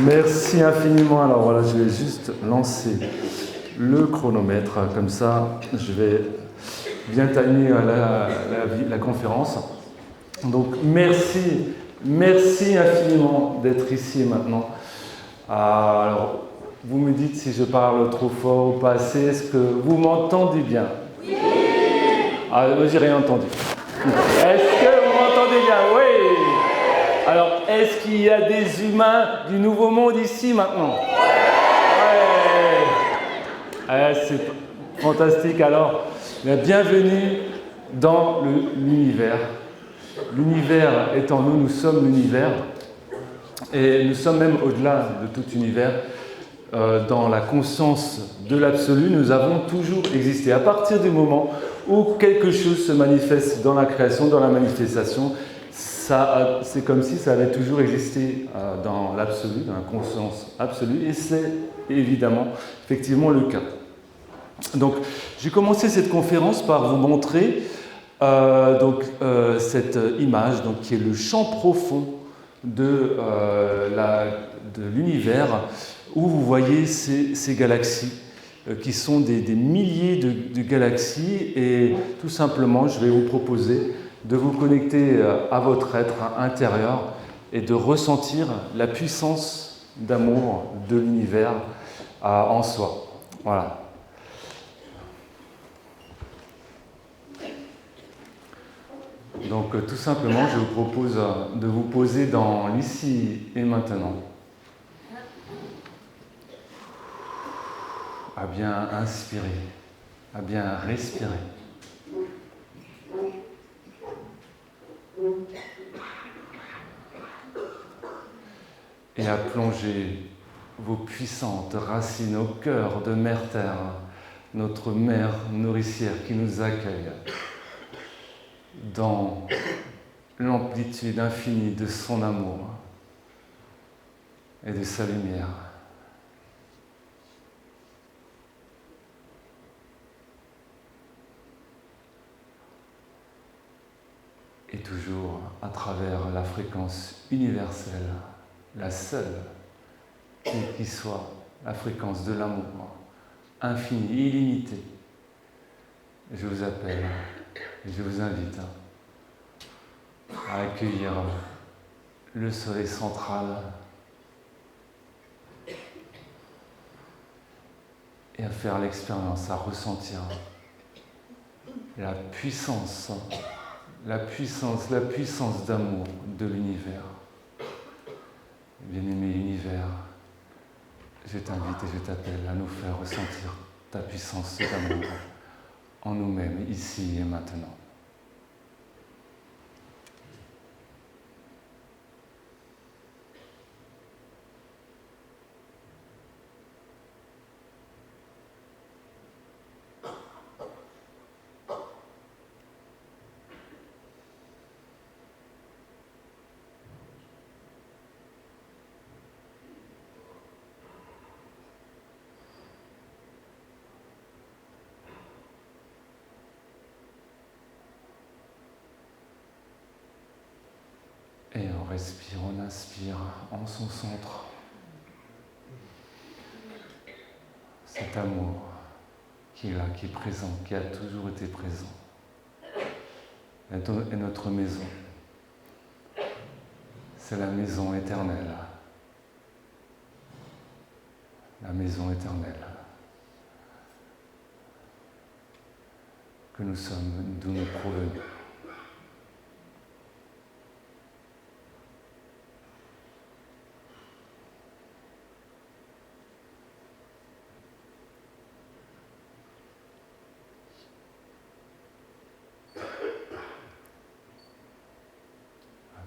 Merci infiniment. Alors voilà, je vais juste lancer le chronomètre. Comme ça, je vais bien timer la conférence. Donc merci infiniment d'être ici et maintenant. Alors, vous me dites si je parle trop fort ou pas assez. Est-ce que vous m'entendez bien? Oui. Ah, moi j'ai rien entendu. Est-ce que vous m'entendez bien? Oui. Alors, est-ce qu'il y a des humains du Nouveau Monde ici maintenant? Ouais. C'est fantastique. Alors, bienvenue dans l'univers. L'univers est en nous, nous sommes l'univers. Et nous sommes même au-delà de tout univers. Dans la conscience de l'absolu, nous avons toujours existé. À partir du moment où quelque chose se manifeste dans la création, dans la manifestation, c'est comme si ça avait toujours existé dans l'absolu, dans la conscience absolue, et c'est évidemment, effectivement, le cas. Donc, j'ai commencé cette conférence par vous montrer cette image, donc, qui est le champ profond de l'univers, où vous voyez ces galaxies, qui sont des milliers de galaxies, et tout simplement, je vais vous proposer de vous connecter à votre être intérieur et de ressentir la puissance d'amour de l'univers en soi. Voilà. Donc tout simplement, je vous propose de vous poser dans l'ici et maintenant. À bien inspirer, à bien respirer. Et à plonger vos puissantes racines au cœur de Mère Terre, notre mère nourricière qui nous accueille dans l'amplitude infinie de son amour et de sa lumière. Et toujours à travers la fréquence universelle, la seule qui soit la fréquence de l'amour, infini, illimité. Je vous appelle, je vous invite à accueillir le soleil central et à faire l'expérience, à ressentir la puissance d'amour de l'univers. Bien-aimé univers, je t'invite et je t'appelle à nous faire ressentir ta puissance d'amour en nous-mêmes, ici et maintenant. Et on respire, on inspire en son centre cet amour qui est là, qui est présent, qui a toujours été présent. Et notre maison, c'est la maison éternelle. La maison éternelle que nous sommes, d'où nous provenons.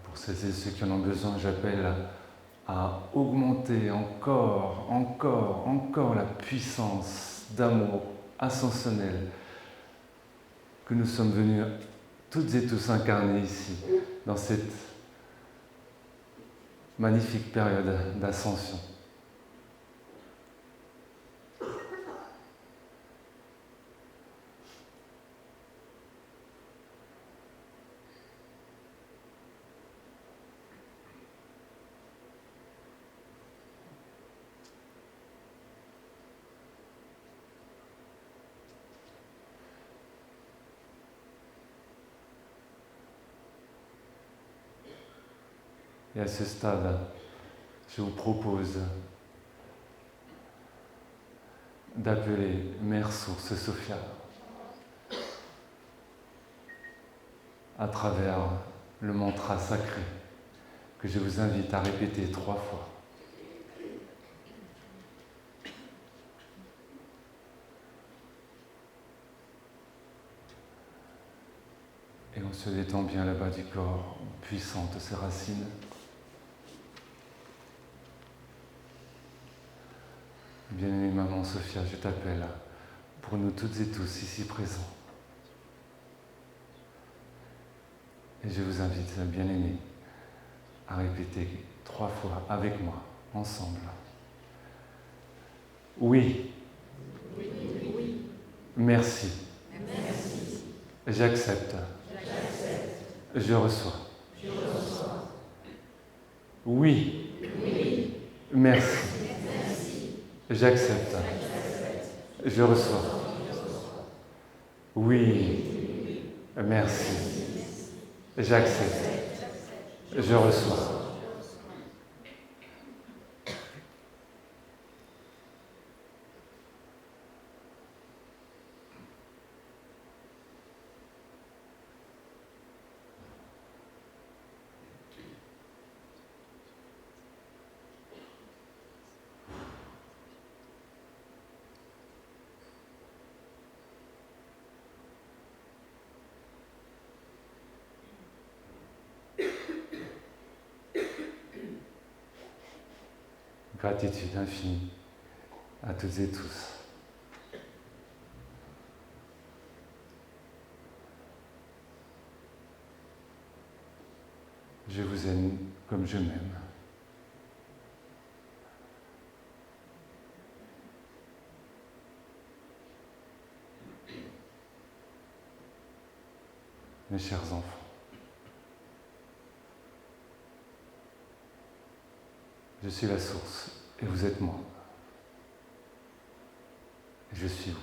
Pour celles et ceux qui en ont besoin, j'appelle à augmenter encore la puissance d'amour ascensionnel que nous sommes venus toutes et tous incarner ici, dans cette magnifique période d'ascension. Et à ce stade, je vous propose d'appeler Mère Source Sophia à travers le mantra sacré que je vous invite à répéter 3 fois. Et on se détend bien là-bas du corps, puissante ses racines. Bien-aimée Maman Sophia, je t'appelle pour nous toutes et tous ici présents. Et je vous invite, bien-aimés, à répéter 3 fois avec moi, ensemble. Oui. Oui. Oui. Merci. Merci. J'accepte. Je reçois. Oui. Oui. Merci. Merci. J'accepte. Je reçois. Oui. Merci. J'accepte. Je reçois. Gratitude infinie à toutes et tous. Je vous aime comme je m'aime. Mes chers enfants, je suis la source et vous êtes moi. Et je suis vous.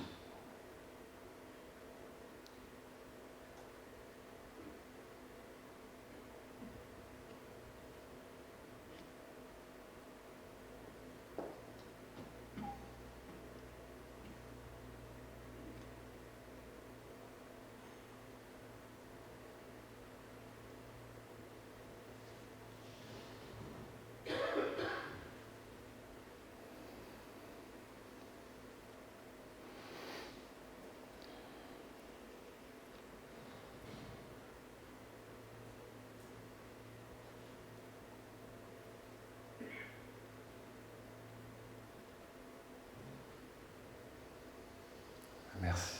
Merci.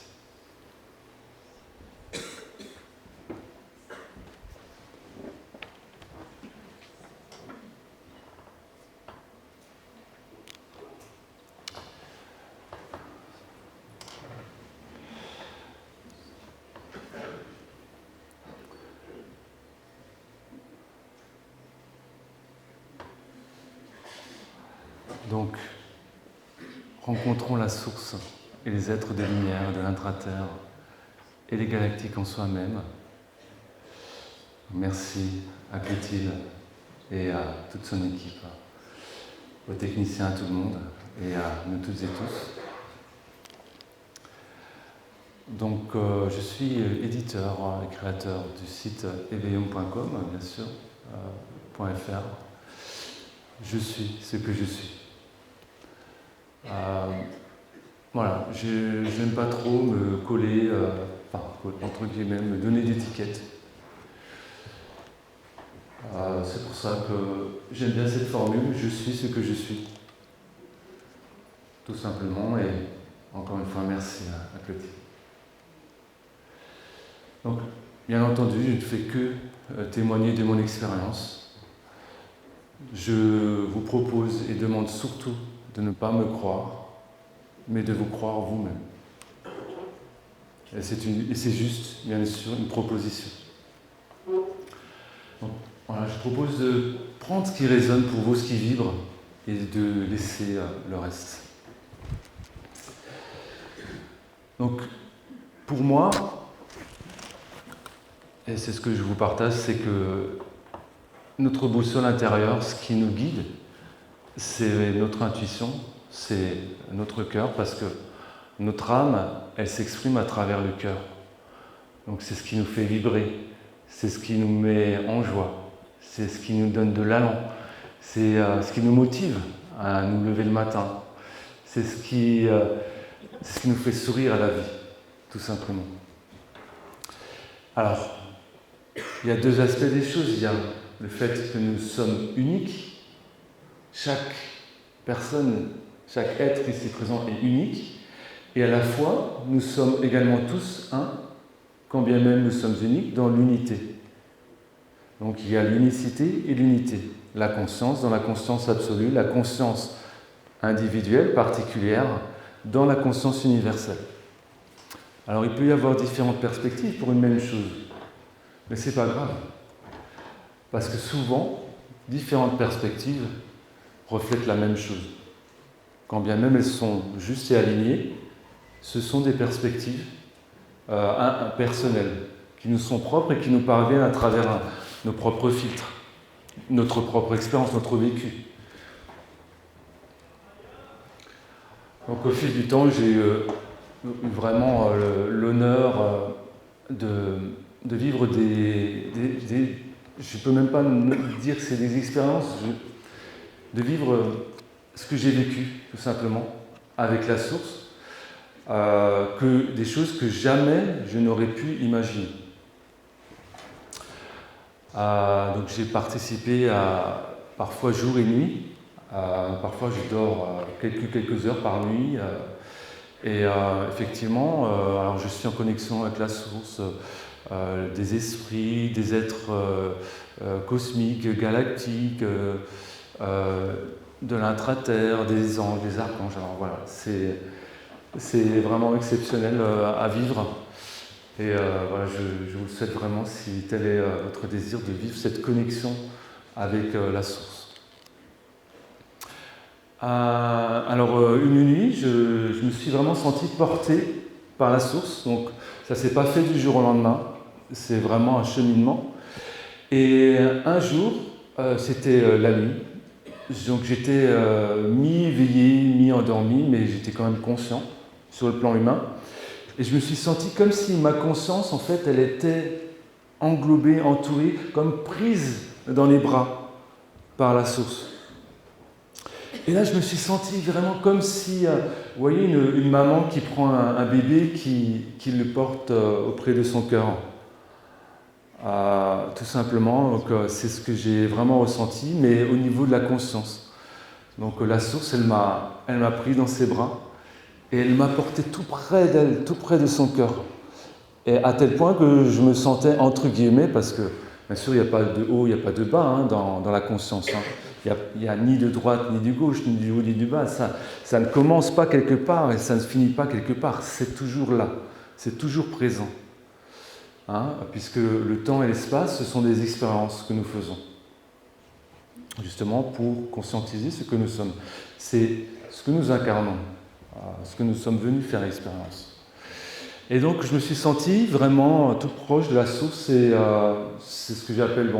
Donc, rencontrons la source et les êtres de lumière de l'intraterre et les galactiques en soi-même. Merci à Clotilde et à toute son équipe, aux techniciens, à tout le monde et à nous toutes et tous. Donc, je suis éditeur et créateur du site éveillum.com, bien sûr, .fr. Je suis ce que je suis. Voilà, je n'aime pas trop me coller, entre guillemets, me donner d'étiquettes. C'est pour ça que j'aime bien cette formule, je suis ce que je suis. Tout simplement, et encore une fois, merci à Clotilde. Donc, bien entendu, je ne fais que témoigner de mon expérience. Je vous propose et demande surtout de ne pas me croire, mais de vous croire vous-même. Et c'est juste, bien sûr, une proposition. Donc, voilà, je propose de prendre ce qui résonne pour vous, ce qui vibre, et de laisser le reste. Donc, pour moi, et c'est ce que je vous partage, c'est que notre boussole intérieure, ce qui nous guide, c'est notre intuition, c'est notre cœur, parce que notre âme, elle s'exprime à travers le cœur. Donc c'est ce qui nous fait vibrer, c'est ce qui nous met en joie, c'est ce qui nous donne de l'allant, c'est ce qui nous motive à nous lever le matin, c'est ce qui nous fait sourire à la vie, tout simplement. Alors, il y a deux aspects des choses. Il y a le fait que nous sommes uniques. Chaque personne, chaque être ici présent est unique. Et à la fois, nous sommes également tous un, quand bien même nous sommes uniques, dans l'unité. Donc il y a l'unicité et l'unité. La conscience dans la conscience absolue, la conscience individuelle, particulière, dans la conscience universelle. Alors il peut y avoir différentes perspectives pour une même chose, mais ce n'est pas grave. Parce que souvent, différentes perspectives reflètent la même chose. Quand bien même elles sont justes et alignées, ce sont des perspectives personnelles, qui nous sont propres et qui nous parviennent à travers nos propres filtres, notre propre expérience, notre vécu. Donc au fil du temps, j'ai eu vraiment l'honneur de vivre je ne peux même pas dire que c'est des expériences, de vivre ce que j'ai vécu, tout simplement, avec la source, que des choses que jamais je n'aurais pu imaginer. Donc j'ai participé à parfois jour et nuit, parfois je dors quelques heures par nuit, et effectivement, alors je suis en connexion avec la source, des esprits, des êtres cosmiques, galactiques, de l'intra-terre, des anges, des archanges. Alors voilà, c'est vraiment exceptionnel à vivre. Et voilà, je vous le souhaite vraiment, si tel est votre désir, de vivre cette connexion avec la source. Alors, une nuit, je me suis vraiment senti porté par la source. Donc, ça ne s'est pas fait du jour au lendemain. C'est vraiment un cheminement. Et un jour, c'était la nuit. Donc, j'étais mi-éveillé, mi-endormi, mais j'étais quand même conscient sur le plan humain. Et je me suis senti comme si ma conscience, en fait, elle était englobée, entourée, comme prise dans les bras par la source. Et là, je me suis senti vraiment comme si, vous voyez, une maman qui prend un bébé qui le porte auprès de son cœur. Tout simplement, donc, c'est ce que j'ai vraiment ressenti, mais au niveau de la conscience. Donc la source, elle m'a pris dans ses bras et elle m'a porté tout près d'elle, tout près de son cœur. Et à tel point que je me sentais entre guillemets, parce que bien sûr, il n'y a pas de haut, il n'y a pas de bas dans la conscience. Il n'y a ni de droite, ni de gauche, ni du haut, ni du bas. Ça ne commence pas quelque part et ça ne finit pas quelque part. C'est toujours là, c'est toujours présent. Puisque le temps et l'espace, ce sont des expériences que nous faisons. Justement pour conscientiser ce que nous sommes. C'est ce que nous incarnons, ce que nous sommes venus faire l'expérience. Et donc je me suis senti vraiment tout proche de la source et c'est ce que j'appelle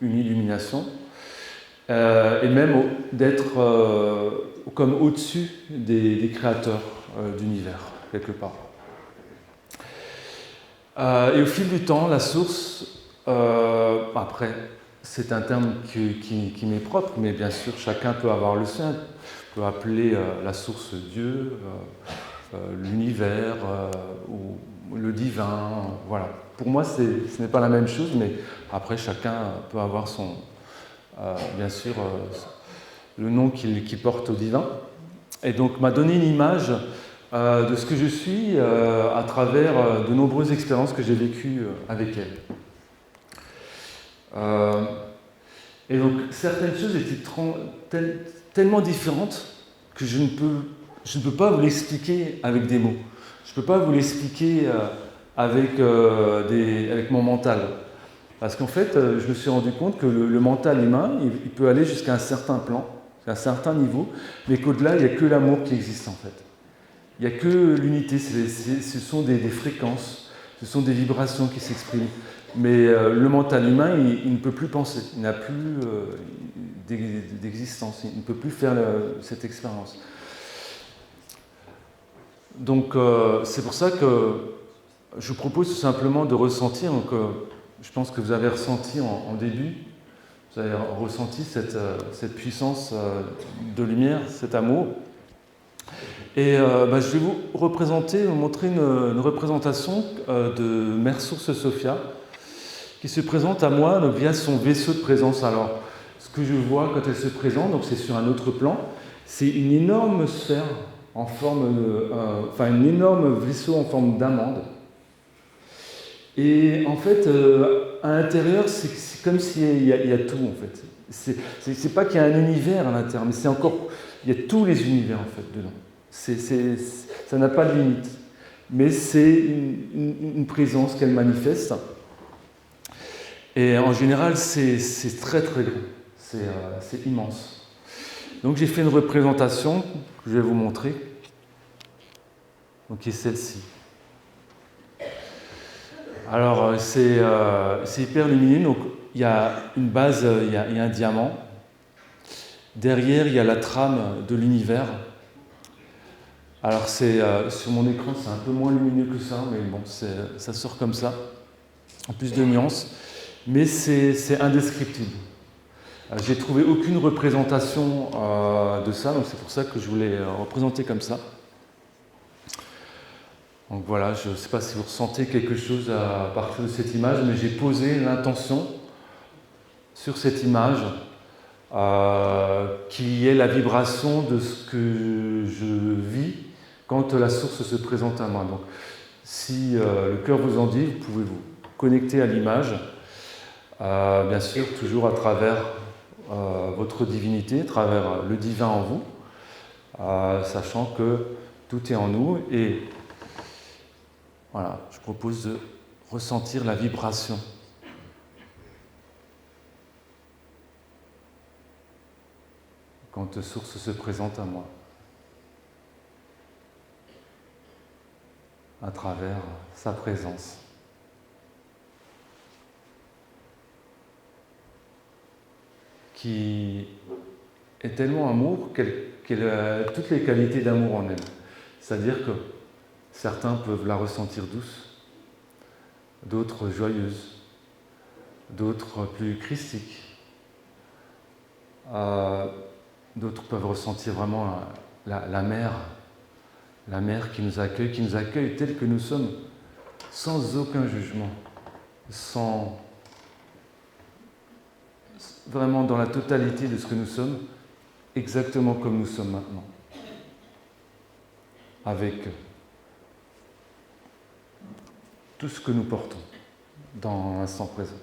une illumination. Et même d'être comme au-dessus des créateurs d'univers, quelque part. Et au fil du temps, la source, après, c'est un terme qui m'est propre, mais bien sûr, chacun peut avoir le sien, peut appeler la source Dieu, l'univers, ou le divin, voilà. Pour moi, ce n'est pas la même chose, mais après, chacun peut avoir bien sûr, le nom qu'il porte au divin. Et donc, m'a donné une image de ce que je suis à travers de nombreuses expériences que j'ai vécues avec elle. Et donc, certaines choses étaient tellement différentes que je ne peux pas vous l'expliquer avec des mots. Je ne peux pas vous l'expliquer avec mon mental. Parce qu'en fait, je me suis rendu compte que le mental humain, il peut aller jusqu'à un certain plan, jusqu'à un certain niveau, mais qu'au-delà, il n'y a que l'amour qui existe en fait. Il n'y a que l'unité, ce sont des fréquences, ce sont des vibrations qui s'expriment. Mais le mental humain, il ne peut plus penser, il n'a plus d'existence, il ne peut plus faire cette expérience. Donc c'est pour ça que je vous propose tout simplement de ressentir, donc, je pense que vous avez ressenti en début, vous avez ressenti cette puissance de lumière, cet amour. Et je vais vous montrer une représentation de Mère Source Sophia, qui se présente à moi donc, via son vaisseau de présence. Alors, ce que je vois quand elle se présente, donc c'est sur un autre plan, c'est une énorme sphère en forme un énorme vaisseau en forme d'amande. Et en fait, à l'intérieur, c'est comme s'il y a tout, en fait. C'est pas qu'il y a un univers à l'intérieur, mais c'est encore... Il y a tous les univers, en fait, dedans. Ça n'a pas de limite. Mais c'est une présence qu'elle manifeste. Et en général, c'est très très grand. C'est immense. Donc j'ai fait une représentation que je vais vous montrer. Donc qui est celle-ci. Alors c'est hyper lumineux. Donc il y a une base, il y a un diamant. Derrière, il y a la trame de l'univers. Alors sur mon écran, c'est un peu moins lumineux que ça, mais bon, ça sort comme ça, en plus de nuances. Mais c'est indescriptible. J'ai trouvé aucune représentation de ça, donc c'est pour ça que je voulais représenter comme ça. Donc voilà, je ne sais pas si vous ressentez quelque chose à partir de cette image, mais j'ai posé l'intention sur cette image qui est la vibration de ce que je vis quand la source se présente à moi. Donc si le cœur vous en dit, vous pouvez vous connecter à l'image. Bien sûr, toujours à travers votre divinité, à travers le divin en vous, sachant que tout est en nous. Et voilà, je propose de ressentir la vibration. Quand la source se présente à moi, à travers sa présence. Qui est tellement amour qu'elle a toutes les qualités d'amour en elle. C'est-à-dire que certains peuvent la ressentir douce, d'autres joyeuse, d'autres plus christiques, d'autres peuvent ressentir vraiment la mère qui nous accueille telle que nous sommes, sans aucun jugement, vraiment dans la totalité de ce que nous sommes, exactement comme nous sommes maintenant, avec tout ce que nous portons dans l'instant présent.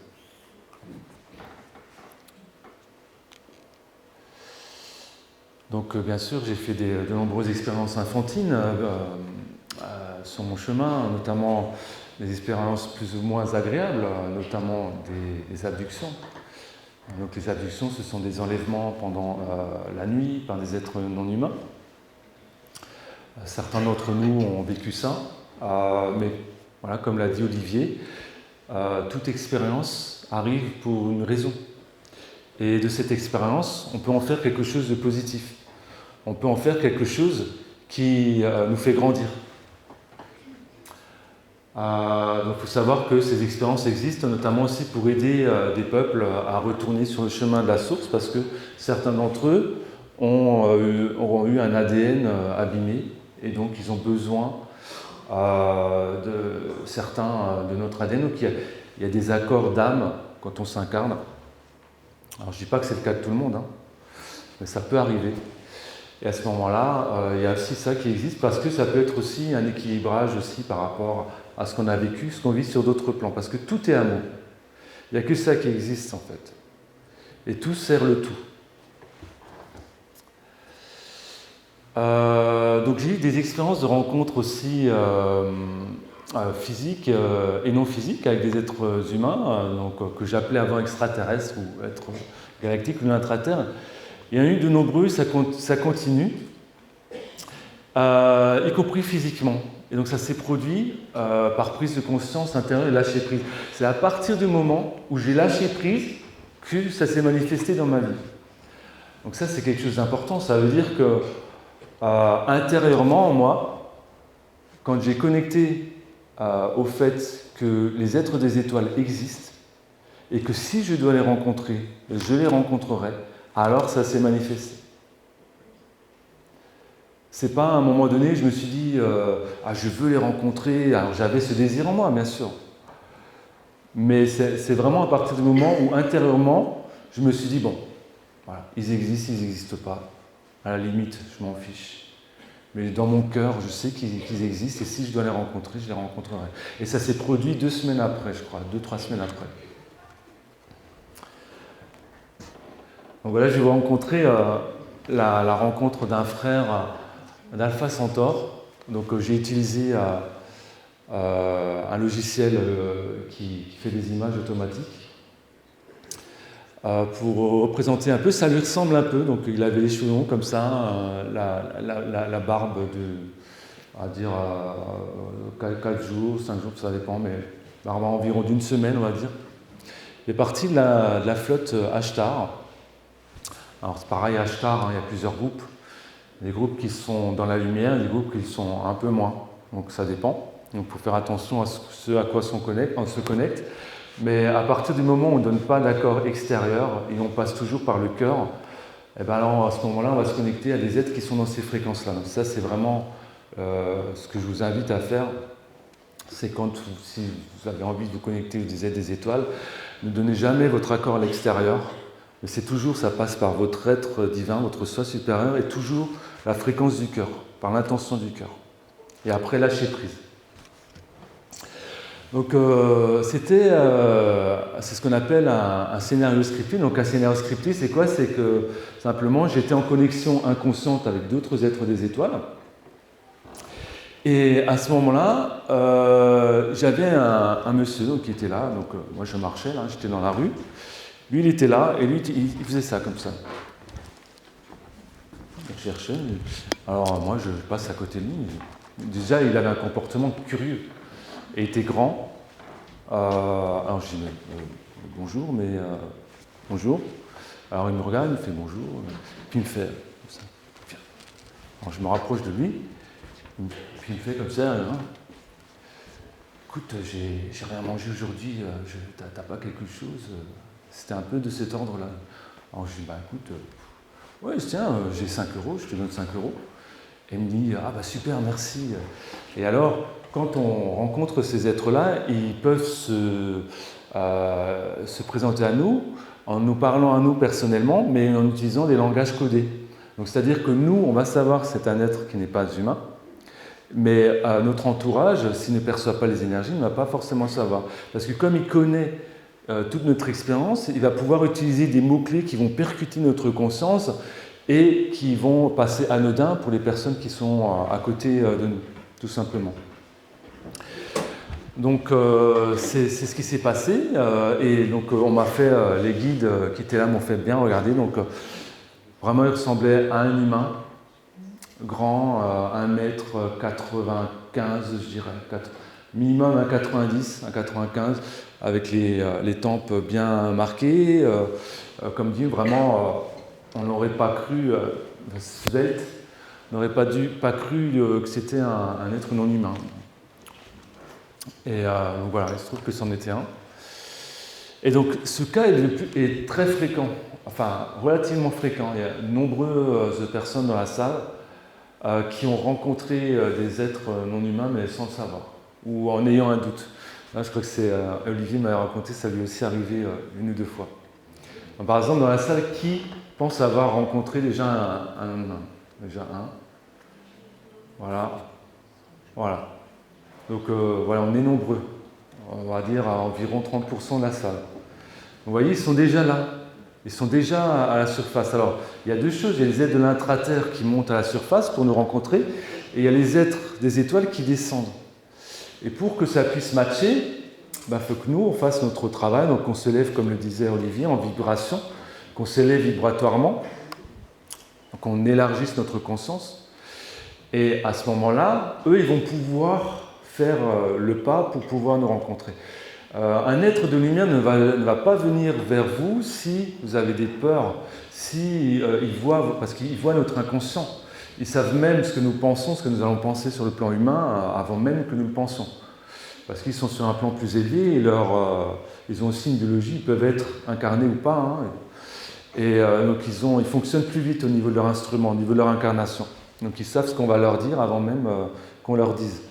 Donc bien sûr, j'ai fait de nombreuses expériences infantines sur mon chemin, notamment des expériences plus ou moins agréables, notamment des abductions. Donc les abductions, ce sont des enlèvements pendant la nuit par des êtres non humains. Certains d'entre nous ont vécu ça, mais voilà, comme l'a dit Olivier, toute expérience arrive pour une raison. Et de cette expérience, on peut en faire quelque chose de positif. On peut en faire quelque chose qui nous fait grandir. Donc il faut savoir que ces expériences existent, notamment aussi pour aider des peuples à retourner sur le chemin de la source, parce que certains d'entre eux auront eu un ADN abîmé, et donc ils ont besoin de certains de notre ADN. Donc il y a des accords d'âme quand on s'incarne. Alors je ne dis pas que c'est le cas de tout le monde, hein, mais ça peut arriver. Et à ce moment-là, il y a aussi ça qui existe, parce que ça peut être aussi un équilibrage aussi par rapport à ce qu'on a vécu, ce qu'on vit sur d'autres plans, parce que tout est amour. Il n'y a que ça qui existe en fait. Et tout sert le tout. Donc j'ai eu des expériences de rencontres aussi physiques et non physiques avec des êtres humains, que j'appelais avant extraterrestres ou êtres galactiques ou intraterres. Il y en a eu de nombreux, ça continue, y compris physiquement. Et donc ça s'est produit par prise de conscience intérieure et lâcher prise. C'est à partir du moment où j'ai lâché prise que ça s'est manifesté dans ma vie. Donc ça, c'est quelque chose d'important. Ça veut dire que intérieurement, en moi, quand j'ai connecté au fait que les êtres des étoiles existent et que si je dois les rencontrer, je les rencontrerai, alors ça s'est manifesté. C'est pas à un moment donné, je me suis dit je veux les rencontrer. Alors j'avais ce désir en moi, bien sûr. Mais c'est vraiment à partir du moment où intérieurement, je me suis dit bon, voilà, ils n'existent pas. À la limite, je m'en fiche. Mais dans mon cœur, je sais qu'ils existent et si je dois les rencontrer, je les rencontrerai. Et ça s'est produit 2 semaines après, je crois, 2-3 semaines après. Donc voilà, je vais vous rencontrer la rencontre d'un frère d'Alpha Centaure. Donc j'ai utilisé un logiciel qui fait des images automatiques pour représenter un peu. Ça lui ressemble un peu. Donc il avait les cheveux longs comme ça, la barbe de, on va dire, 4 jours, 5 jours, ça dépend, mais barbe environ d'1 semaine, on va dire. Il est parti de la flotte Ashtar. Alors c'est pareil, Ashtar, il y a plusieurs groupes. Des groupes qui sont dans la lumière et des groupes qui sont un peu moins. Donc ça dépend. Donc il faut faire attention à ce à quoi on se connecte. Mais à partir du moment où on ne donne pas d'accord extérieur et on passe toujours par le cœur, et bien alors à ce moment-là, on va se connecter à des êtres qui sont dans ces fréquences-là. Donc ça, c'est vraiment ce que je vous invite à faire. C'est si vous avez envie de vous connecter aux êtres des étoiles, ne donnez jamais votre accord à l'extérieur. Mais c'est toujours, ça passe par votre être divin, votre soi supérieur, et toujours la fréquence du cœur, par l'intention du cœur. Et après, lâcher prise. Donc c'est ce qu'on appelle un scénario scripté. Donc un scénario scripté, c'est quoi? C'est que simplement, j'étais en connexion inconsciente avec d'autres êtres des étoiles. Et à ce moment-là, j'avais un monsieur qui était là. Donc moi, je marchais, là, j'étais dans la rue. Lui, il était là, et lui, il faisait ça, comme ça. Je cherchais. Alors, moi, je passe à côté de lui. Déjà, il avait un comportement curieux. Et il était grand. Alors, je dis, bonjour, bonjour. Alors, il me regarde, il me fait bonjour. Puis, il me fait comme ça. Alors, je me rapproche de lui. Puis, il me fait comme ça. Écoute, j'ai rien mangé aujourd'hui. T'as pas quelque chose? C'était un peu de cet ordre-là. Alors je dis, écoute, ouais, tiens, j'ai 5 euros, je te donne 5 euros. Et il me dit, super, merci. Et alors, quand on rencontre ces êtres-là, ils peuvent se présenter à nous, en nous parlant à nous personnellement, mais en utilisant des langages codés. Donc c'est-à-dire que nous, on va savoir que c'est un être qui n'est pas humain, mais notre entourage, s'il ne perçoit pas les énergies, ne va pas forcément savoir. Parce que comme il connaît toute notre expérience, il va pouvoir utiliser des mots-clés qui vont percuter notre conscience et qui vont passer anodins pour les personnes qui sont à côté de nous, tout simplement. Donc c'est ce qui s'est passé et donc on m'a fait, les guides qui étaient là m'ont fait bien regarder, donc vraiment il ressemblait à un humain, grand, 1m95 je dirais, minimum 1m90, 1m95, avec les tempes bien marquées, comme dit, vraiment, on n'aurait pas cru, svelte, on n'aurait pas cru que c'était un être non humain. Et donc voilà, il se trouve que c'en était un. Et donc ce cas est très fréquent, enfin relativement fréquent. Il y a de nombreuses personnes dans la salle qui ont rencontré des êtres non humains, mais sans le savoir, ou en ayant un doute. Là, je crois que c'est Olivier m'avait raconté, ça lui est aussi arrivé 1 ou 2 fois. Donc, par exemple, dans la salle, qui pense avoir rencontré déjà un humain? Déjà un. Voilà. Donc voilà, on est nombreux. On va dire à environ 30% de la salle. Vous voyez, ils sont déjà là. Ils sont déjà à la surface. Alors, il y a 2 choses. Il y a les êtres de l'intra-terre qui montent à la surface pour nous rencontrer. Et il y a les êtres des étoiles qui descendent. Et pour que ça puisse matcher, il faut que nous, on fasse notre travail. Donc, on se lève, comme le disait Olivier, en vibration, qu'on s'élève vibratoirement, donc on élargisse notre conscience. Et à ce moment-là, eux, ils vont pouvoir faire le pas pour pouvoir nous rencontrer. Un être de lumière ne va pas venir vers vous si vous avez des peurs, si ils voient, parce qu'ils voient notre inconscient. Ils savent même ce que nous pensons, ce que nous allons penser sur le plan humain avant même que nous le pensions. Parce qu'ils sont sur un plan plus élevé et ils ont aussi une biologie, ils peuvent être incarnés ou pas. Hein, et donc ils fonctionnent plus vite au niveau de leur instrument, au niveau de leur incarnation. Donc ils savent ce qu'on va leur dire avant même qu'on leur dise.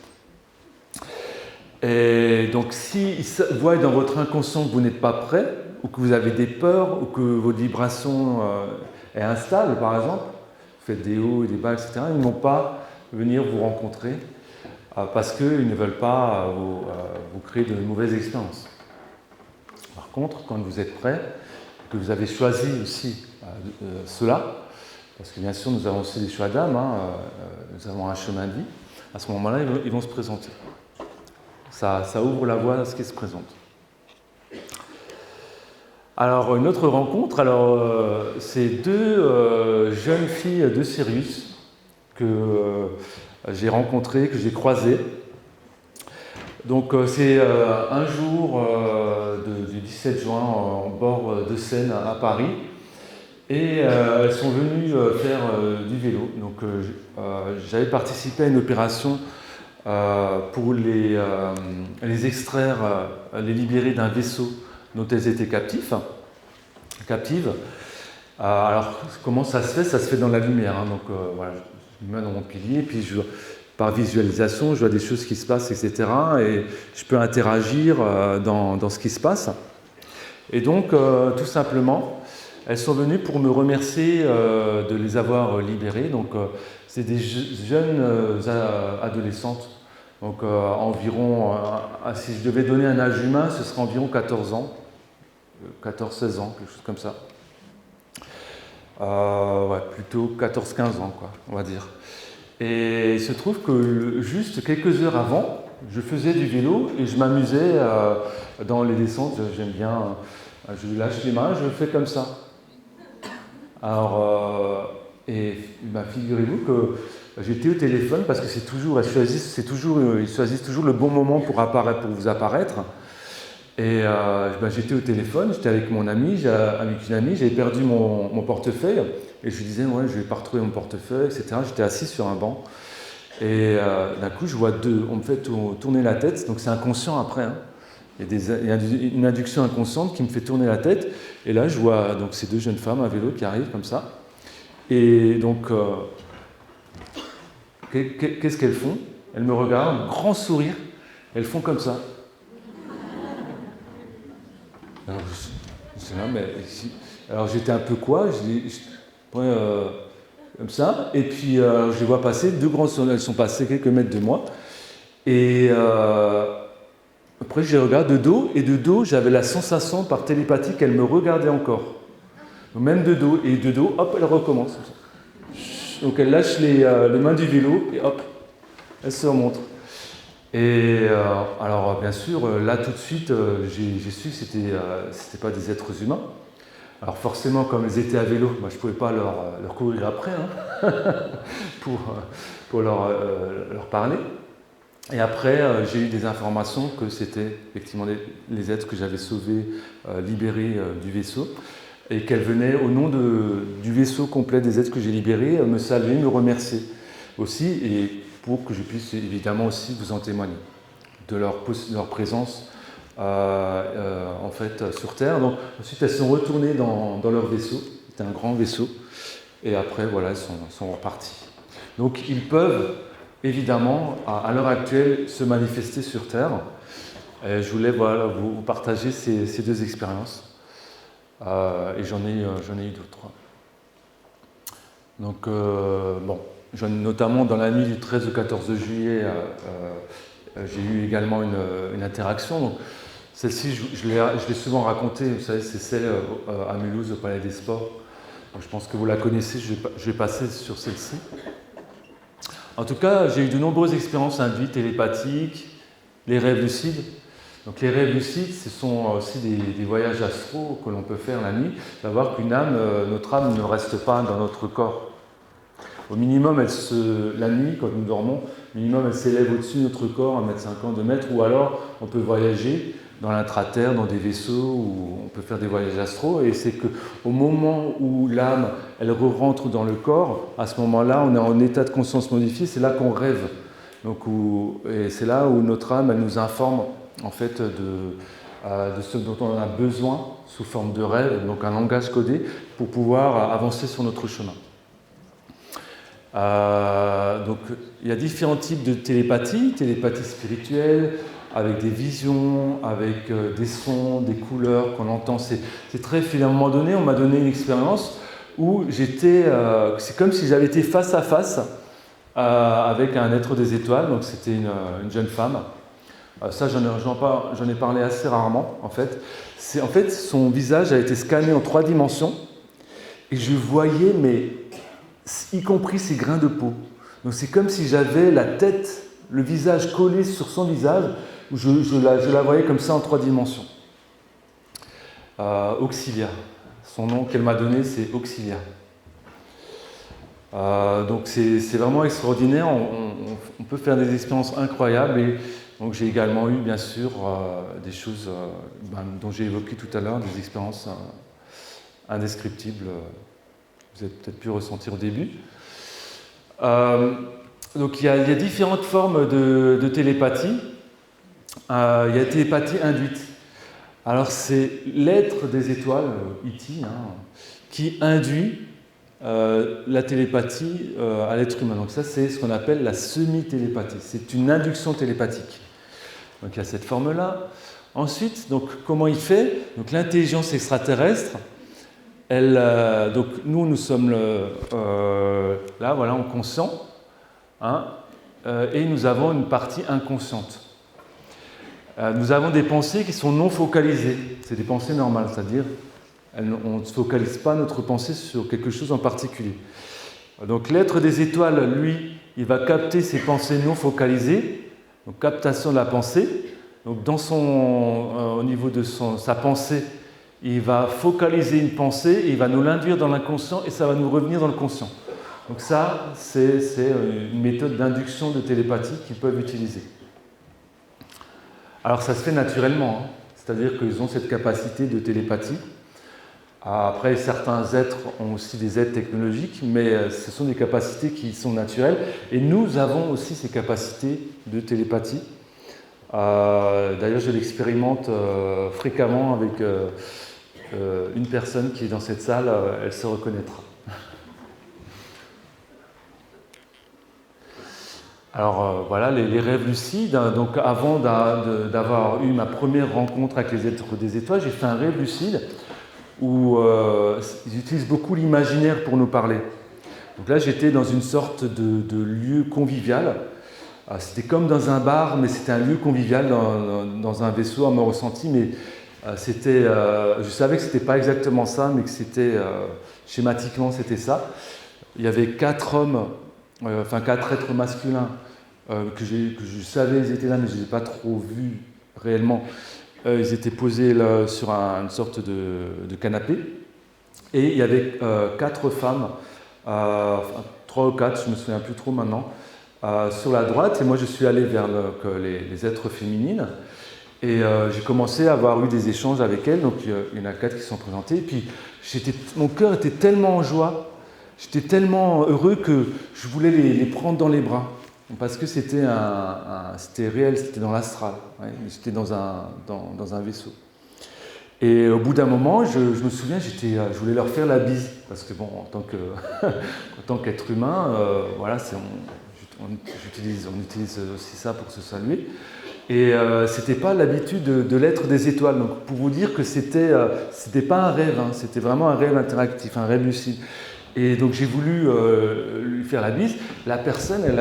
Et donc s'ils voient dans votre inconscient que vous n'êtes pas prêt, ou que vous avez des peurs, ou que votre vibration est instable par exemple, vous faites des hauts et des bas, etc., ils ne vont pas venir vous rencontrer parce qu'ils ne veulent pas vous créer de mauvaises expériences. Par contre, quand vous êtes prêt, que vous avez choisi aussi cela, parce que bien sûr nous avons aussi des choix d'âme, nous avons un chemin de vie, à ce moment-là ils vont se présenter. Ça ouvre la voie à ce qui se présente. Alors une autre rencontre, c'est deux jeunes filles de Sirius que j'ai rencontrées, que j'ai croisées. Donc c'est un jour du 17 juin en bord de Seine à Paris. Et elles sont venues faire du vélo. Donc j'avais participé à une opération pour les extraire, les libérer d'un vaisseau dont elles étaient captives. Alors comment ça se fait? Ça se fait dans la lumière. Donc voilà, je me mets dans mon pilier, puis par visualisation, je vois des choses qui se passent, etc. Et je peux interagir dans ce qui se passe. Et donc, tout simplement, elles sont venues pour me remercier de les avoir libérées. Donc, c'est des jeunes adolescentes. Donc, environ, si je devais donner un âge humain, ce serait environ 14 ans. 14-16 ans, quelque chose comme ça. Plutôt 14-15 ans, quoi, on va dire. Et il se trouve que juste quelques heures avant, je faisais du vélo et je m'amusais dans les descentes. J'aime bien, je lâche les mains, je fais comme ça. Alors, figurez-vous que j'étais au téléphone parce que ils choisissent toujours le bon moment pour vous apparaître. Et j'étais au téléphone, j'étais avec une amie, j'avais perdu mon portefeuille. Et je lui disais, ouais, je ne vais pas retrouver mon portefeuille, etc. J'étais assis sur un banc. Et d'un coup, je vois on me fait tourner la tête. Donc c'est inconscient après. Hein. Il y a une induction inconsciente qui me fait tourner la tête. Et là, je vois donc, ces deux jeunes femmes à vélo qui arrivent comme ça. Et donc, qu'est-ce qu'elles font? Elles me regardent, grand sourire. Elles font comme ça. Alors, je dis, non, mais alors j'étais un peu quoi? Comme ça, et puis je les vois passer, deux grands sourires, elles sont passées quelques mètres de moi, et après je les regarde de dos, et de dos j'avais la sensation par télépathie qu'elles me regardaient encore, donc, même de dos, et de dos, hop, elles recommencent. Donc elles lâchent les mains du vélo, et hop, elles se remontent. Et alors bien sûr, là tout de suite, j'ai su que c'était pas des êtres humains. Alors forcément, comme elles étaient à vélo, moi, je ne pouvais pas leur courir après pour leur parler. Et après, j'ai eu des informations que c'était effectivement les êtres que j'avais sauvés, libérés du vaisseau, et qu'elles venaient au nom du vaisseau complet des êtres que j'ai libérés, me saluer, me remercier aussi, et pour que je puisse évidemment aussi vous en témoigner de leur présence en fait sur Terre. Donc ensuite elles sont retournées dans leur vaisseau, c'était un grand vaisseau, et après voilà elles sont reparties. Donc ils peuvent évidemment à l'heure actuelle se manifester sur Terre. Et je voulais vous partager ces deux expériences, et j'en ai eu d'autres. Donc notamment dans la nuit du 13 au 14 juillet, j'ai eu également une interaction. Donc, celle-ci, je l'ai souvent racontée, vous savez, c'est celle à Mulhouse, au Palais des Sports. Donc, je pense que vous la connaissez, je vais passer sur celle-ci. En tout cas, j'ai eu de nombreuses expériences induites, télépathiques, les rêves lucides. Donc les rêves lucides, ce sont aussi des voyages astraux que l'on peut faire la nuit. Savoir qu'une âme, notre âme ne reste pas dans notre corps. Au minimum, la nuit, quand nous dormons, au minimum, elle s'élève au-dessus de notre corps, 1,50 m, 2 mètres, ou alors on peut voyager dans l'intraterre, dans des vaisseaux, ou on peut faire des voyages astraux, et c'est qu'au moment où l'âme, elle rentre dans le corps, à ce moment-là, on est en état de conscience modifié, c'est là qu'on rêve. Donc, et c'est là où notre âme, elle nous informe, en fait, de ce dont on a besoin, sous forme de rêve, donc un langage codé, pour pouvoir avancer sur notre chemin. Donc, il y a différents types de télépathie spirituelle, avec des visions, avec des sons, des couleurs qu'on entend. C'est très fluide. À un moment donné, on m'a donné une expérience où c'est comme si j'avais été face à face avec un être des étoiles. Donc c'était une jeune femme. Ça, j'en ai parlé assez rarement, en fait. En fait, son visage a été scanné en 3 dimensions et je voyais, mais y compris ses grains de peau. Donc c'est comme si j'avais la tête, le visage collé sur son visage. Je la voyais comme ça en 3 dimensions. Auxilia. Son nom qu'elle m'a donné, c'est Auxilia. Donc c'est vraiment extraordinaire. On peut faire des expériences incroyables. Et donc j'ai également eu, bien sûr, des choses dont j'ai évoqué tout à l'heure, des expériences indescriptibles. Vous avez peut-être pu ressentir au début. Donc il y a différentes formes de télépathie. Il y a la télépathie induite. Alors c'est l'être des étoiles, E.T., qui induit la télépathie à l'être humain. Donc ça, c'est ce qu'on appelle la semi-télépathie. C'est une induction télépathique. Donc il y a cette forme-là. Ensuite, donc, comment il fait? Donc l'intelligence extraterrestre, donc nous sommes là, voilà, en conscient, et nous avons une partie inconsciente. Nous avons des pensées qui sont non focalisées. C'est des pensées normales, c'est-à-dire on ne focalise pas notre pensée sur quelque chose en particulier. Donc l'être des étoiles, lui, il va capter ces pensées non focalisées, donc captation de la pensée. Donc au niveau de sa pensée, il va focaliser une pensée, et il va nous l'induire dans l'inconscient et ça va nous revenir dans le conscient. Donc ça, c'est une méthode d'induction de télépathie qu'ils peuvent utiliser. Alors ça se fait naturellement, c'est-à-dire qu'ils ont cette capacité de télépathie. Après, certains êtres ont aussi des aides technologiques, mais ce sont des capacités qui sont naturelles. Et nous avons aussi ces capacités de télépathie. D'ailleurs, je l'expérimente fréquemment avec une personne qui est dans cette salle, elle se reconnaîtra. Alors voilà, les rêves lucides. Donc avant d'avoir eu ma première rencontre avec les êtres des étoiles, j'ai fait un rêve lucide où ils utilisent beaucoup l'imaginaire pour nous parler. Donc là, j'étais dans une sorte de lieu convivial. C'était comme dans un bar, mais c'était un lieu convivial dans un vaisseau à mon ressenti. Mais je savais que c'était pas exactement ça, mais que c'était schématiquement c'était ça. Il y avait 4 hommes, 4 êtres masculins que je savais ils étaient là, mais je ne les ai pas trop vus réellement. Ils étaient posés là, sur une sorte de canapé. Et il y avait 4 femmes, 3 ou 4, je ne me souviens plus trop maintenant, sur la droite. Et moi, je suis allé vers les êtres féminines. Et j'ai commencé à avoir eu des échanges avec elles. Donc il y en a 4 qui se sont présentées. Et puis mon cœur était tellement en joie, j'étais tellement heureux que je voulais les prendre dans les bras. Parce que c'était réel, c'était dans l'astral, j'étais dans un vaisseau. Et au bout d'un moment, je me souviens, je voulais leur faire la bise, parce que bon, en tant qu'être humain, voilà, on utilise aussi ça pour se saluer. Et c'était pas l'habitude de l'être des étoiles. Donc pour vous dire que c'était pas un rêve, c'était vraiment un rêve interactif, un rêve lucide. Et donc j'ai voulu lui faire la bise. La personne, elle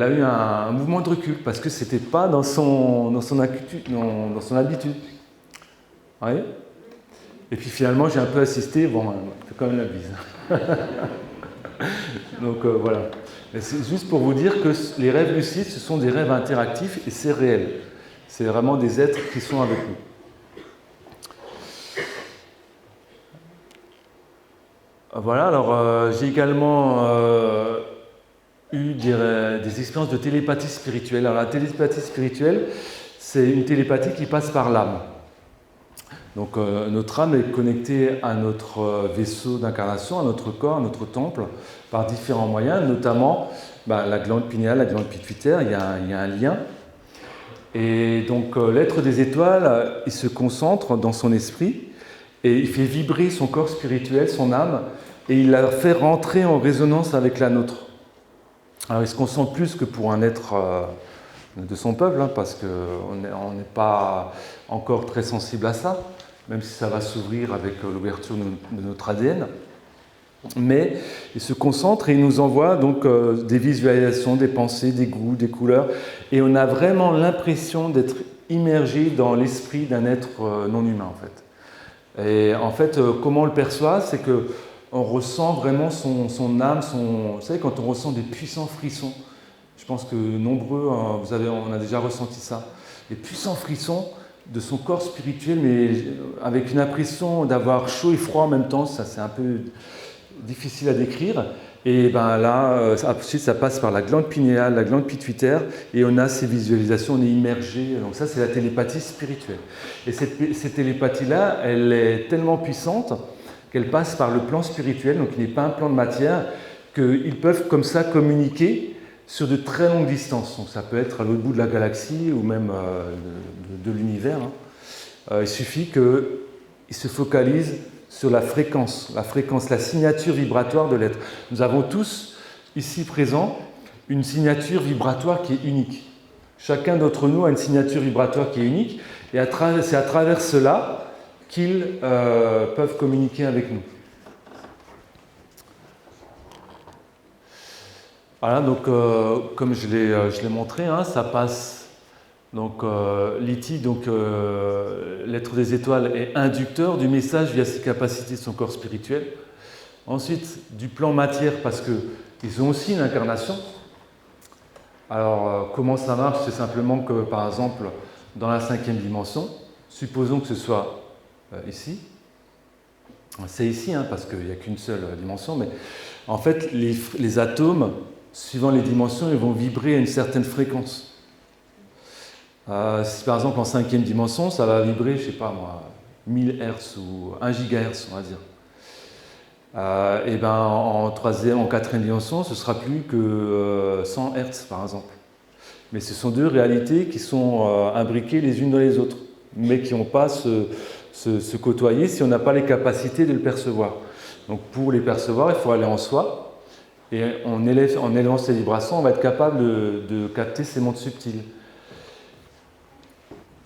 a eu un mouvement de recul parce que c'était pas dans son habitude. Oui. Et puis finalement, j'ai un peu assisté. Bon, elle fait quand même la bise. Donc voilà. Mais c'est juste pour vous dire que les rêves lucides, ce sont des rêves interactifs et c'est réel. C'est vraiment des êtres qui sont avec nous. Voilà, alors j'ai également eu des expériences de télépathie spirituelle. Alors la télépathie spirituelle, c'est une télépathie qui passe par l'âme. Donc notre âme est connectée à notre vaisseau d'incarnation, à notre corps, à notre temple, par différents moyens, notamment la glande pinéale, la glande pituitaire, il y a un lien. Et donc l'être des étoiles, il se concentre dans son esprit et il fait vibrer son corps spirituel, son âme, et il la fait rentrer en résonance avec la nôtre. Alors il se concentre plus que pour un être de son peuple, parce qu'on n'est pas encore très sensible à ça, même si ça va s'ouvrir avec l'ouverture de notre ADN. Mais il se concentre et il nous envoie donc des visualisations, des pensées, des goûts, des couleurs, et on a vraiment l'impression d'être immergé dans l'esprit d'un être non humain en fait. Et en fait, comment on le perçoit, c'est que on ressent vraiment son âme, vous savez, quand on ressent des puissants frissons, je pense que nombreux, on a déjà ressenti ça, des puissants frissons de son corps spirituel, mais avec une impression d'avoir chaud et froid en même temps, ça c'est un peu difficile à décrire. Et là, ensuite ça passe par la glande pinéale, la glande pituitaire, et on a ces visualisations, on est immergé. Donc ça c'est la télépathie spirituelle. Et cette télépathie-là, elle est tellement puissante qu'elle passe par le plan spirituel, donc il n'est pas un plan de matière, qu'ils peuvent comme ça communiquer sur de très longues distances. Donc ça peut être à l'autre bout de la galaxie ou même de l'univers. Il suffit qu'ils se focalisent sur la fréquence, la signature vibratoire de l'être. Nous avons tous, ici présents, une signature vibratoire qui est unique. Chacun d'entre nous a une signature vibratoire qui est unique, et c'est à travers cela qu'ils peuvent communiquer avec nous. Voilà, donc comme je l'ai montré, ça passe. Donc Liti, l'être des étoiles, est inducteur du message via ses capacités de son corps spirituel. Ensuite, du plan matière, parce qu'ils ont aussi une incarnation. Alors, comment ça marche? C'est simplement que, par exemple, dans la 5e dimension, supposons que ce soit ici. C'est ici, parce qu'il n'y a qu'une seule dimension, mais en fait, les atomes, suivant les dimensions, ils vont vibrer à une certaine fréquence. Si par exemple en 5e dimension, ça va vibrer, je ne sais pas moi, 1000 Hz ou 1 GHz, on va dire. Et en 3e, en 4e dimension, ce sera plus que 100 Hz par exemple. Mais ce sont deux réalités qui sont imbriquées les unes dans les autres, mais qui n'ont pas se côtoyer si on n'a pas les capacités de le percevoir. Donc pour les percevoir, il faut aller en soi, et en élevant ces vibrations, on va être capable de capter ces mondes subtils.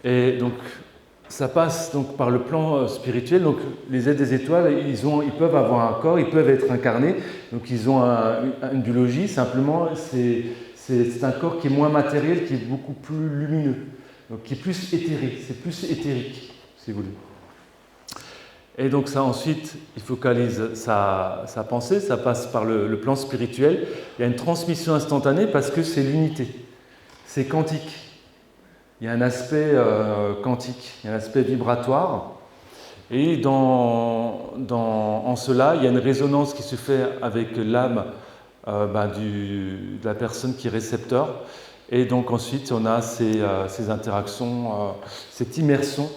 Et donc, ça passe donc par le plan spirituel. Donc, les êtres des étoiles, ils peuvent avoir un corps, ils peuvent être incarnés. Donc, ils ont une biologie. Simplement, c'est un corps qui est moins matériel, qui est beaucoup plus lumineux, donc qui est plus éthérique. C'est plus éthérique, si vous voulez. Et donc, ça ensuite, il focalise sa pensée. Ça passe par le plan spirituel. Il y a une transmission instantanée parce que c'est l'unité. C'est quantique. Il y a un aspect quantique, il y a un aspect vibratoire, et en cela, il y a une résonance qui se fait avec l'âme de la personne qui est récepteur, et donc ensuite on a ces interactions, cette immersion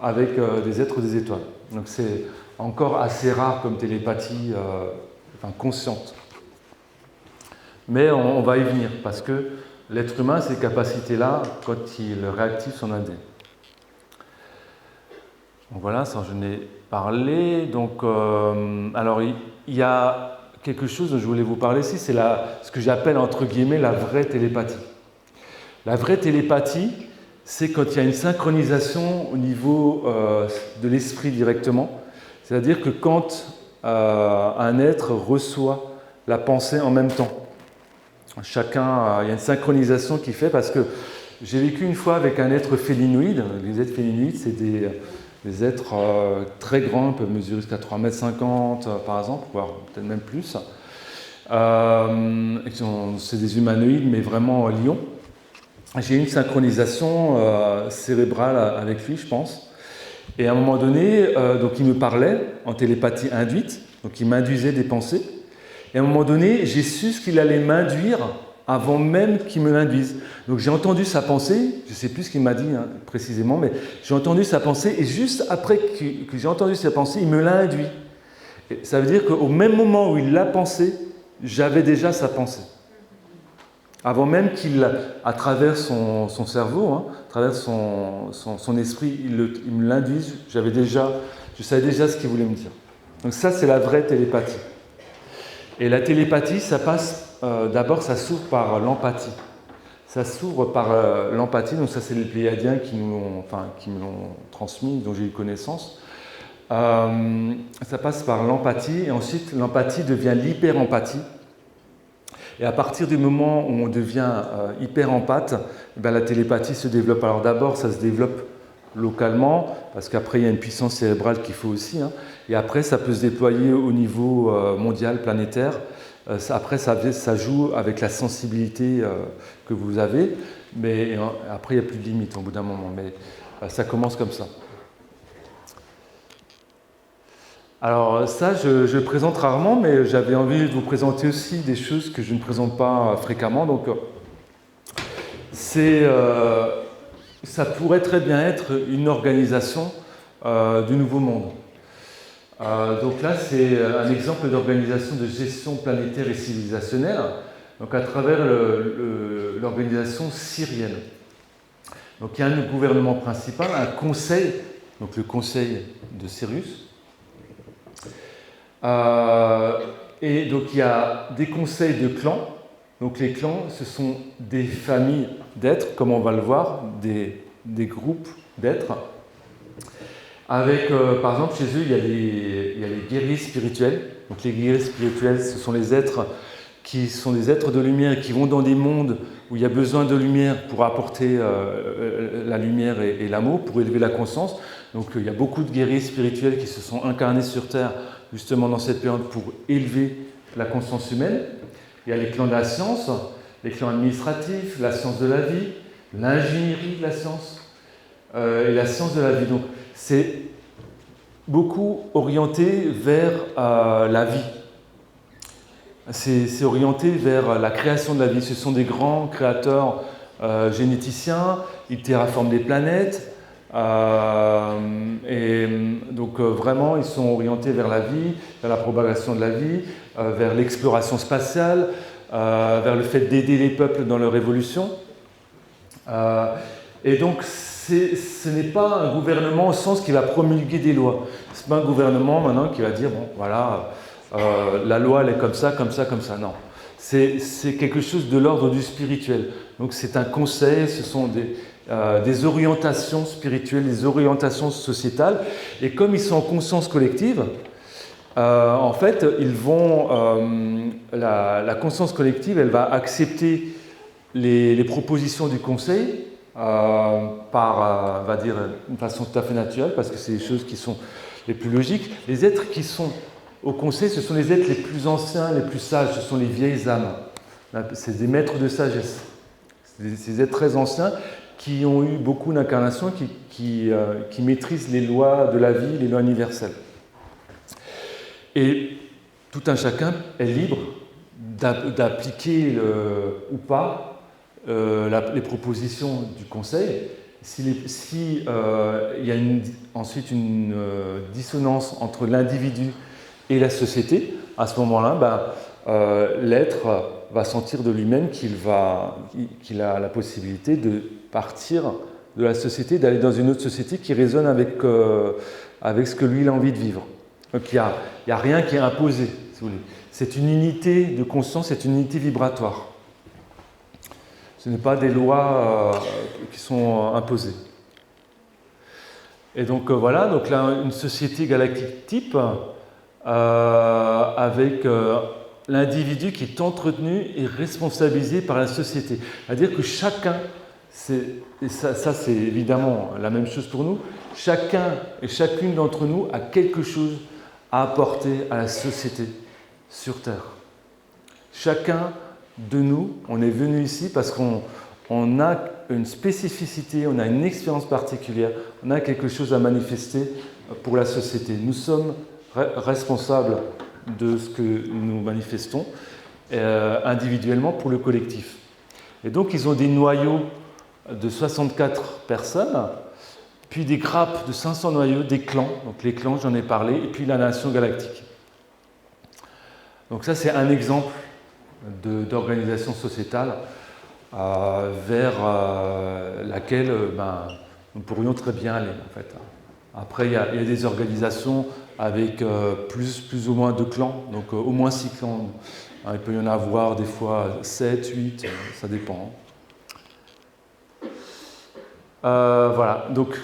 avec des êtres des étoiles. Donc c'est encore assez rare comme télépathie consciente. Mais on va y venir, parce que l'être humain a ces capacités-là quand il réactive son ADN. Donc voilà, ça j'en ai parlé. Donc, alors il y a quelque chose dont je voulais vous parler ici, c'est ce que j'appelle entre guillemets la vraie télépathie. La vraie télépathie, c'est quand il y a une synchronisation au niveau de l'esprit directement. C'est-à-dire que quand un être reçoit la pensée en même temps. Chacun, il y a une synchronisation qui fait, parce que j'ai vécu une fois avec un être félinoïde. Les êtres félinoïdes, c'est des êtres très grands, ils peuvent mesurer jusqu'à 3,50 m par exemple, voire peut-être même plus. C'est des humanoïdes, mais vraiment lions. J'ai eu une synchronisation cérébrale avec lui, je pense. Et à un moment donné, donc il me parlait en télépathie induite, Donc il m'induisait des pensées. Et à un moment donné, j'ai su ce qu'il allait m'induire avant même qu'il me l'induise. Donc j'ai entendu sa pensée, je ne sais plus ce qu'il m'a dit précisément, mais j'ai entendu sa pensée, et juste après que j'ai entendu sa pensée, il me l'a induit. Et ça veut dire qu'au même moment où il l'a pensé, j'avais déjà sa pensée. Avant même qu'il, à travers son cerveau, à travers son esprit, il me l'induise, je savais déjà ce qu'il voulait me dire. Donc ça, c'est la vraie télépathie. Et la télépathie, ça passe, d'abord, ça s'ouvre par l'empathie. Ça s'ouvre par l'empathie, donc ça, c'est les Pléiadiens qui me l'ont transmis, dont j'ai eu connaissance. Ça passe par l'empathie, et ensuite, l'empathie devient l'hyper-empathie. Et à partir du moment où on devient hyper-empathe, la télépathie se développe. Alors d'abord, ça se développe localement, parce qu'après, il y a une puissance cérébrale qu'il faut aussi. Et après, ça peut se déployer au niveau mondial, planétaire. Après, ça joue avec la sensibilité que vous avez. Mais après, il n'y a plus de limite au bout d'un moment. Mais ça commence comme ça. Alors ça, je présente rarement, mais j'avais envie de vous présenter aussi des choses que je ne présente pas fréquemment. Donc, ça pourrait très bien être une organisation du Nouveau Monde. Donc là, c'est un exemple d'organisation de gestion planétaire et civilisationnelle, donc à travers l'organisation syrienne. Donc il y a un gouvernement principal, un conseil, donc le conseil de Sirius. Et donc il y a des conseils de clans. Donc les clans, ce sont des familles d'êtres, comme on va le voir, des groupes d'êtres. Avec, par exemple, chez eux, il y a les guerriers spirituels. Donc les guerriers spirituels, ce sont les êtres qui sont des êtres de lumière et qui vont dans des mondes où il y a besoin de lumière pour apporter la lumière et l'amour, pour élever la conscience. Donc il y a beaucoup de guerriers spirituels qui se sont incarnés sur Terre justement dans cette période pour élever la conscience humaine. Il y a les clans de la science, les clans administratifs, la science de la vie, l'ingénierie de la science et la science de la vie. Donc c'est beaucoup orienté vers la vie. C'est orienté vers la création de la vie. Ce sont des grands créateurs généticiens, ils terraforment des planètes. Et donc vraiment ils sont orientés vers la vie, vers la propagation de la vie, vers l'exploration spatiale, vers le fait d'aider les peuples dans leur évolution. Et donc ce n'est pas un gouvernement au sens qui va promulguer des lois. Ce n'est pas un gouvernement maintenant qui va dire bon voilà la loi elle est comme ça, comme ça, comme ça. Non. C'est quelque chose de l'ordre du spirituel. Donc c'est un conseil, ce sont des orientations spirituelles, des orientations sociétales. Et comme ils sont en conscience collective, en fait, la conscience collective, elle va accepter les propositions du conseil par, on va dire, une façon tout à fait naturelle, parce que c'est les choses qui sont les plus logiques. Les êtres qui sont au conseil, ce sont les êtres les plus anciens, les plus sages, ce sont les vieilles âmes. C'est des maîtres de sagesse. C'est des êtres très anciens qui ont eu beaucoup d'incarnations, qui maîtrisent les lois de la vie, les lois universelles. Et tout un chacun est libre d'appliquer ou pas les propositions du Conseil. Si il y a ensuite une dissonance entre l'individu et la société, à ce moment-là, l'être va sentir de lui-même qu'il a la possibilité de partir de la société, d'aller dans une autre société qui résonne avec ce que lui il a envie de vivre. Donc il n'y a rien qui est imposé, si vous voulez. C'est une unité de conscience, c'est une unité vibratoire. Ce n'est pas des lois qui sont imposées. Et donc voilà, donc là une société galactique type avec l'individu qui est entretenu et responsabilisé par la société. C'est-à-dire que chacun, et ça c'est évidemment la même chose pour nous, chacun et chacune d'entre nous a quelque chose à apporter à la société sur Terre. Chacun de nous, on est venu ici parce qu'on a une spécificité, on a une expérience particulière, on a quelque chose à manifester pour la société. Nous sommes responsables de ce que nous manifestons individuellement pour le collectif. Et donc ils ont des noyaux de 64 personnes, puis des grappes de 500 noyaux, des clans, donc les clans j'en ai parlé, et puis la nation galactique. Donc ça c'est un exemple d'organisation sociétale vers laquelle nous pourrions très bien aller en fait. Après il y a des organisations avec plus ou moins de clans, donc au moins 6 clans. Il peut y en avoir des fois 7, 8, ça dépend. Voilà, donc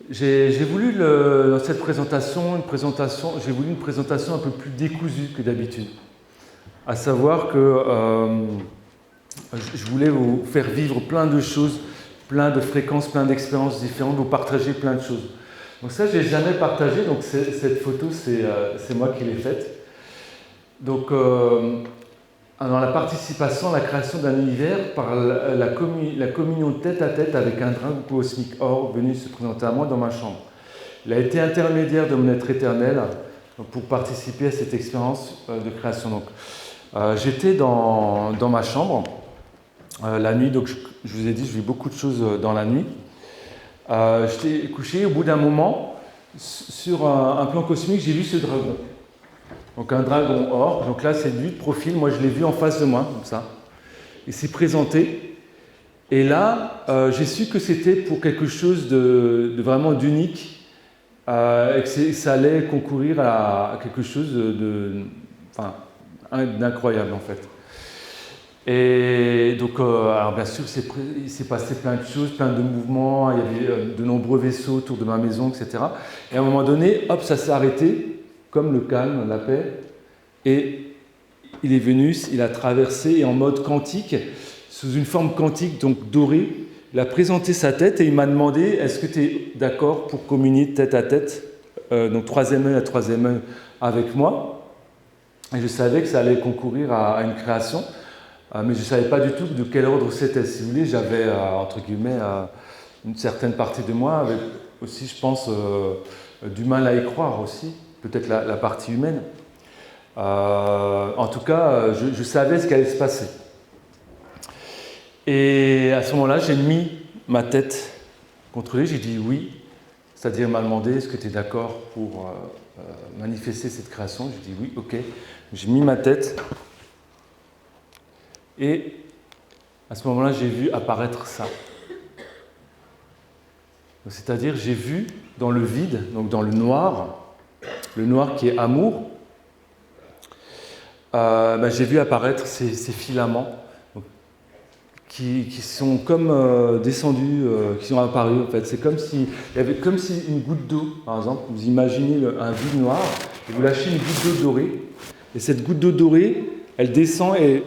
j'ai voulu dans cette présentation, j'ai voulu une présentation un peu plus décousue que d'habitude. À savoir que je voulais vous faire vivre plein de choses, plein de fréquences, plein d'expériences différentes, vous partager plein de choses. Donc ça, je n'ai jamais partagé, donc cette photo, c'est moi qui l'ai faite. Donc, dans la participation à la création d'un univers par la communion tête-à-tête avec un dragon cosmique or venu se présenter à moi dans ma chambre. Il a été intermédiaire de mon être éternel pour participer à cette expérience de création. Donc, j'étais dans ma chambre la nuit, donc je vous ai dit, je vis beaucoup de choses dans la nuit. J'étais couché, au bout d'un moment, sur un plan cosmique, j'ai vu ce dragon. Donc un dragon or, donc là c'est lui de profil, moi je l'ai vu en face de moi, comme ça. Il s'est présenté, et là j'ai su que c'était pour quelque chose de vraiment d'unique, et que ça allait concourir à quelque chose d'incroyable en fait. Et donc, alors bien sûr, il s'est passé plein de choses, plein de mouvements, il y avait de nombreux vaisseaux autour de ma maison, etc. Et à un moment donné, hop, ça s'est arrêté, comme le calme, la paix, et il est venu, il a traversé, et en mode quantique, sous une forme quantique, donc dorée, il a présenté sa tête et il m'a demandé, est-ce que tu es d'accord pour communier tête à tête, donc troisième œil à troisième œil avec moi? Et je savais que ça allait concourir à une création, mais je ne savais pas du tout de quel ordre c'était. Si vous voulez, j'avais, entre guillemets, une certaine partie de moi, avec aussi, je pense, du mal à y croire aussi, peut-être la partie humaine. En tout cas, je savais ce qui allait se passer. Et à ce moment-là, j'ai mis ma tête contre lui, j'ai dit oui, c'est-à-dire il m'a demandé est-ce que tu es d'accord pour manifester cette création. J'ai dit oui, ok. J'ai mis ma tête et à ce moment-là, j'ai vu apparaître ça. C'est-à-dire j'ai vu dans le vide, donc dans le noir qui est amour, j'ai vu apparaître ces filaments qui sont comme descendus, qui sont apparus en fait. C'est comme il y avait comme si une goutte d'eau, par exemple, vous imaginez un vide noir, et vous lâchez une goutte d'eau dorée, et cette goutte d'eau dorée, elle descend et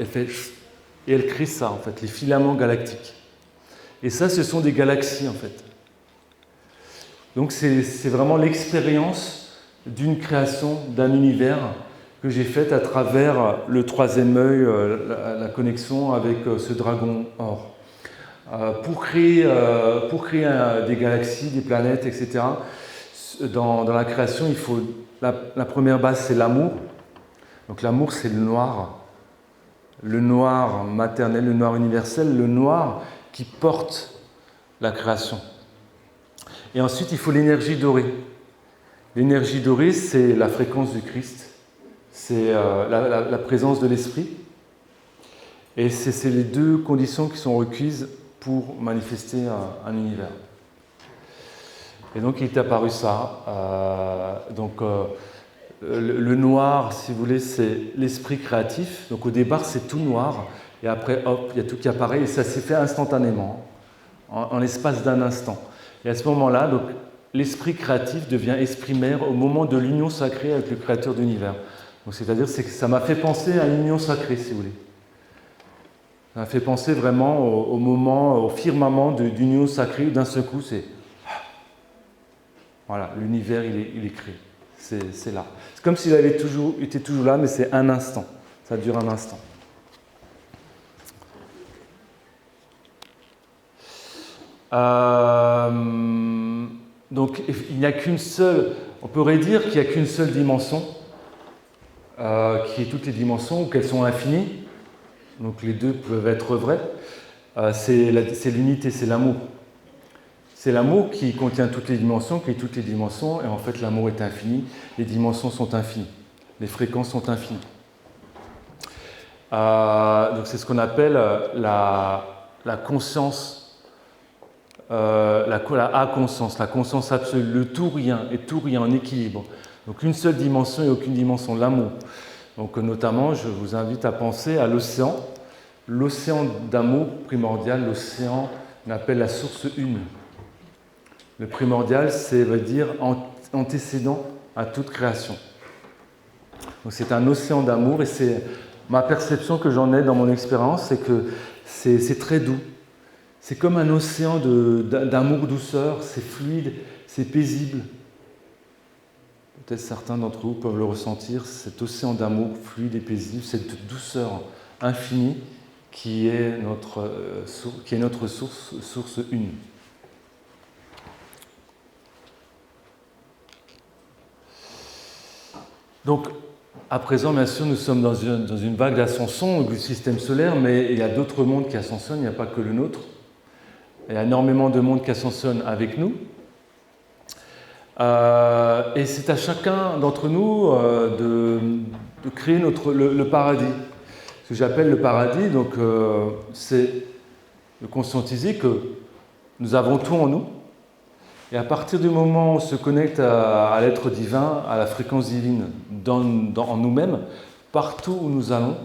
elle crée ça en fait, les filaments galactiques. Et ça, ce sont des galaxies en fait. Donc c'est vraiment l'expérience d'une création, d'un univers que j'ai faite à travers le troisième œil, la connexion avec ce dragon or. Pour créer des galaxies, des planètes, etc., dans la création, il faut la première base, c'est l'amour. Donc l'amour, c'est le noir maternel, le noir universel, le noir qui porte la création. Et ensuite, il faut l'énergie dorée. L'énergie dorée, c'est la fréquence du Christ, c'est la présence de l'Esprit. Et c'est les deux conditions qui sont requises pour manifester un univers. Et donc, il est apparu ça. Le noir, si vous voulez, c'est l'esprit créatif. Donc, au départ, c'est tout noir. Et après, hop, il y a tout qui apparaît. Et ça s'est fait instantanément, en l'espace d'un instant. Et à ce moment-là, donc, l'esprit créatif devient esprit mère au moment de l'union sacrée avec le créateur de l'univers. Donc, c'est-à-dire que ça m'a fait penser à une union sacrée, si vous voulez. Ça m'a fait penser vraiment au moment, au firmament d'union sacrée, où d'un seul coup, c'est... Voilà, l'univers, il est créé. C'est là. C'est comme s'il avait été toujours là, mais c'est un instant. Ça dure un instant. Donc il n'y a qu'une seule, on pourrait dire qu'il n'y a qu'une seule dimension, qui est toutes les dimensions, ou qu'elles sont infinies. Donc les deux peuvent être vrais. C'est l'unité, c'est l'amour. C'est l'amour qui contient toutes les dimensions, qui est toutes les dimensions, et en fait l'amour est infini, les dimensions sont infinies, les fréquences sont infinies. Donc c'est ce qu'on appelle la conscience, la A-conscience, la conscience absolue, le tout rien et tout rien en équilibre. Donc une seule dimension et aucune dimension de l'amour. Donc notamment, je vous invite à penser à l'océan d'amour primordial, l'océan qu'on appelle la source une. Le primordial, c'est veut dire antécédent à toute création. Donc c'est un océan d'amour et c'est ma perception que j'en ai dans mon expérience, c'est que c'est très doux. C'est comme un océan d'amour douceur, c'est fluide, c'est paisible. Peut-être certains d'entre vous peuvent le ressentir, cet océan d'amour fluide et paisible, cette douceur infinie qui est notre source une. Donc, à présent, bien sûr, nous sommes dans une vague d'ascension du système solaire, mais il y a d'autres mondes qui ascensionnent, il n'y a pas que le nôtre. Il y a énormément de mondes qui ascensionnent avec nous. Et c'est à chacun d'entre nous de créer le paradis. Ce que j'appelle le paradis, donc, c'est de conscientiser que nous avons tout en nous. Et à partir du moment où on se connecte à l'être divin, à la fréquence divine en nous-mêmes, partout où nous allons,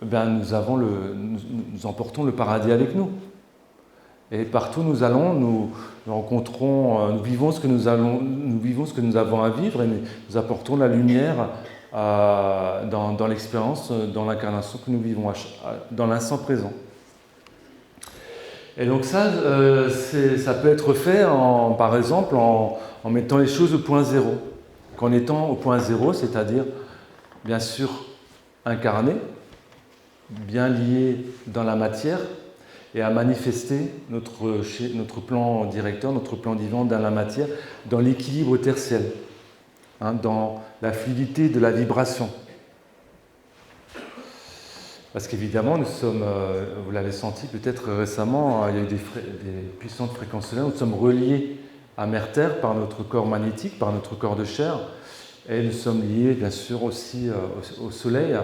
eh bien, nous emportons le paradis avec nous. Et partout où nous allons, nous rencontrons, nous vivons ce que nous avons à vivre et nous apportons la lumière dans l'expérience, dans l'incarnation que nous vivons dans l'instant présent. Et donc ça peut être fait, par exemple, en mettant les choses au point zéro. Qu'en étant au point zéro, c'est-à-dire, bien sûr, incarné, bien lié dans la matière, et à manifester notre plan directeur, notre plan divin dans la matière, dans l'équilibre tertiel, dans la fluidité de la vibration. Parce qu'évidemment, nous sommes, vous l'avez senti peut-être récemment, il y a eu des puissantes fréquences solaires, nous sommes reliés à Mère Terre par notre corps magnétique, par notre corps de chair, et nous sommes liés bien sûr aussi au Soleil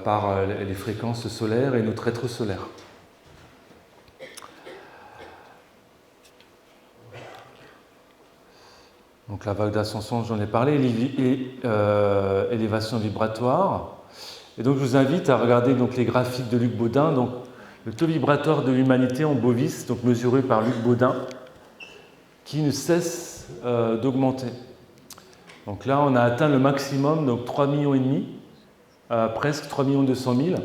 par les fréquences solaires et notre être solaire. Donc la vague d'ascension, j'en ai parlé, élévation vibratoire. Et donc je vous invite à regarder donc, les graphiques de Luc Baudin, donc, le taux vibratoire de l'humanité en bovis, donc mesuré par Luc Baudin, qui ne cesse d'augmenter. Donc là, on a atteint le maximum, donc 3,5 millions, presque 3,2 millions.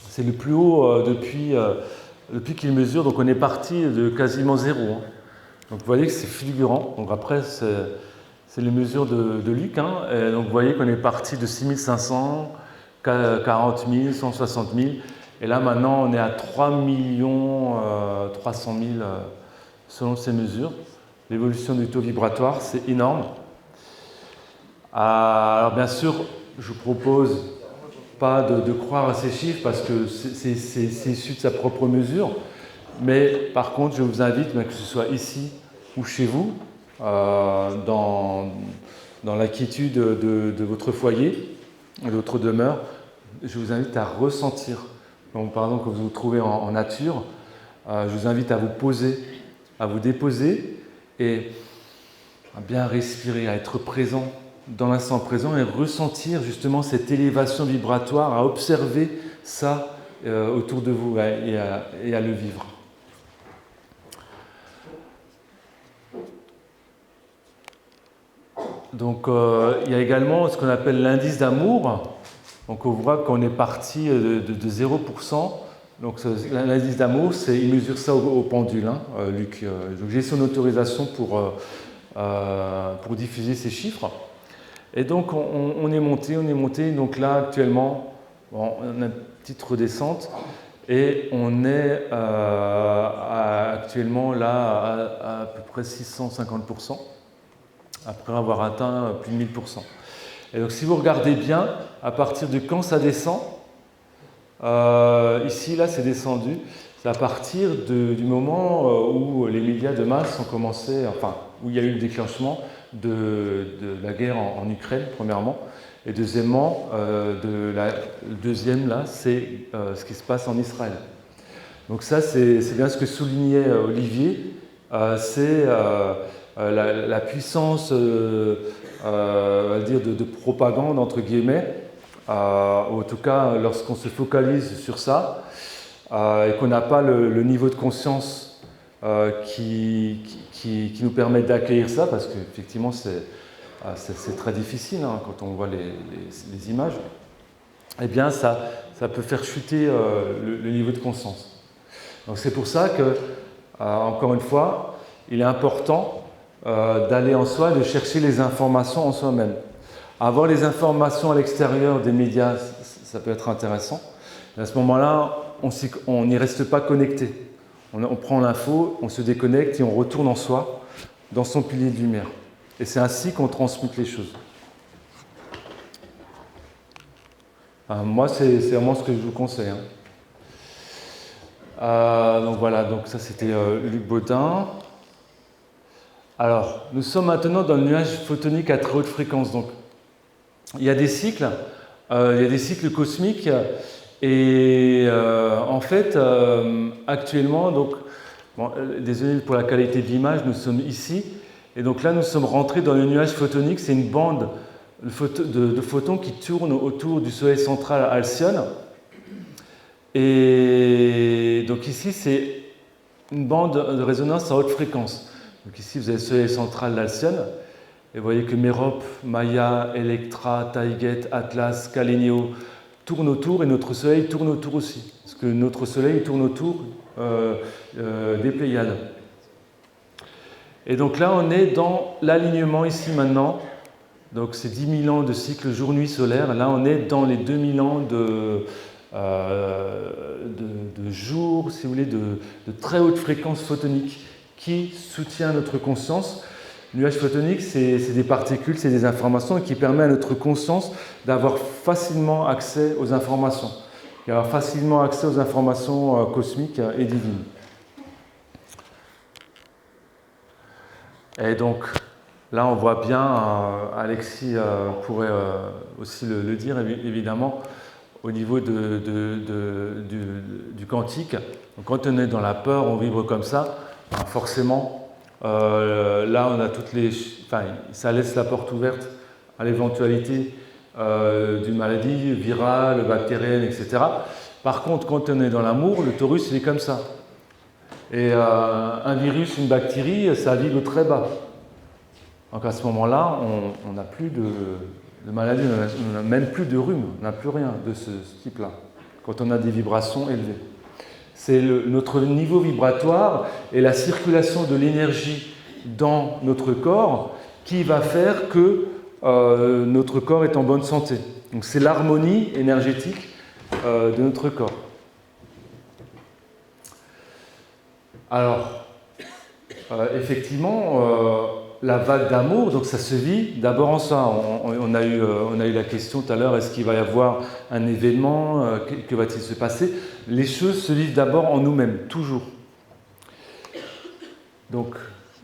C'est le plus haut depuis qu'il mesure, donc on est parti de quasiment zéro. Donc vous voyez que c'est fulgurant. Donc après, c'est les mesures de Luc. Et donc vous voyez qu'on est parti de 6500, 40 000, 160 000. Et là maintenant, on est à 3 300 000 selon ces mesures. L'évolution du taux vibratoire, c'est énorme. Alors bien sûr, je vous propose pas de croire à ces chiffres parce que c'est issu de sa propre mesure. Mais par contre, je vous invite, que ce soit ici ou chez vous, dans la quiétude de votre foyer, de votre demeure, je vous invite à ressentir. Donc, par exemple, quand vous vous trouvez en nature, je vous invite à vous poser, à vous déposer et à bien respirer, à être présent dans l'instant présent et ressentir justement cette élévation vibratoire, à observer ça autour de vous et à le vivre. Donc il y a également ce qu'on appelle l'indice d'amour. Donc on voit qu'on est parti de 0%. Donc l'indice d'amour, il mesure ça au pendule, Luc. Donc j'ai son autorisation pour diffuser ces chiffres. Et donc on est monté. Donc là actuellement, on a une petite redescente. Et on est actuellement là à peu près 650%, après avoir atteint plus de 1000%. Et donc si vous regardez bien, à partir de quand ça descend, ici, là, c'est descendu, c'est à partir du moment où les médias de masse ont commencé, enfin, où il y a eu le déclenchement de la guerre en Ukraine, premièrement, et deuxièmement, le deuxième, là, c'est ce qui se passe en Israël. Donc ça, c'est bien ce que soulignait Olivier, c'est la puissance, on va dire, de propagande, entre guillemets, en tout cas, lorsqu'on se focalise sur ça, et qu'on n'a pas le niveau de conscience qui nous permet d'accueillir ça, parce qu'effectivement, c'est très difficile hein, quand on voit les images, eh bien, ça peut faire chuter le niveau de conscience. Donc c'est pour ça que, encore une fois, il est important d'aller en soi et de chercher les informations en soi-même. Avoir les informations à l'extérieur des médias, ça peut être intéressant. Mais à ce moment-là, on n'y reste pas connecté. On prend l'info, on se déconnecte et on retourne en soi, dans son pilier de lumière. Et c'est ainsi qu'on transmute les choses. Moi, c'est vraiment ce que je vous conseille. Donc voilà, donc ça c'était Luc Baudin. Alors, nous sommes maintenant dans le nuage photonique à très haute fréquence. Donc, il y a des cycles cosmiques, et en fait, actuellement, donc, bon, désolé pour la qualité de l'image, nous sommes ici, et donc là, nous sommes rentrés dans le nuage photonique. C'est une bande de photons qui tournent autour du Soleil central à Alcyone. Et donc ici, c'est une bande de résonance à haute fréquence. Donc ici, vous avez le Soleil central d'Alcyone, et vous voyez que Mérope, Maia, Electra, Taïget, Atlas, Calénio tournent autour, et notre Soleil tourne autour aussi, parce que notre Soleil tourne autour des Pléiades. Et donc là, on est dans l'alignement ici maintenant. Donc c'est 10 000 ans de cycle jour-nuit solaire. Là, on est dans les 2000 ans de jours, si vous voulez, de très haute fréquence photonique qui soutient notre conscience. Le nuage photonique, c'est des particules, c'est des informations qui permettent à notre conscience d'avoir facilement accès aux informations, d'avoir facilement accès aux informations cosmiques et divines. Et donc, là, on voit bien, Alexis pourrait aussi le dire, évidemment, au niveau du quantique. Donc, quand on est dans la peur, on vibre comme ça, forcément, là, on a ça laisse la porte ouverte à l'éventualité d'une maladie virale, bactérienne, etc. Par contre, quand on est dans l'amour, le torus, il est comme ça. Et un virus, une bactérie, ça vibre très bas. Donc à ce moment-là, on n'a plus de maladie, on n'a même plus de rhume, on n'a plus rien de ce type-là, quand on a des vibrations élevées. C'est notre niveau vibratoire et la circulation de l'énergie dans notre corps qui va faire que notre corps est en bonne santé. Donc c'est l'harmonie énergétique de notre corps. Alors, effectivement, la vague d'amour, donc ça se vit d'abord en soi. On a eu la question tout à l'heure, est-ce qu'il va y avoir un événement, que va-t-il se passer? Les choses se vivent d'abord en nous-mêmes, toujours. Donc,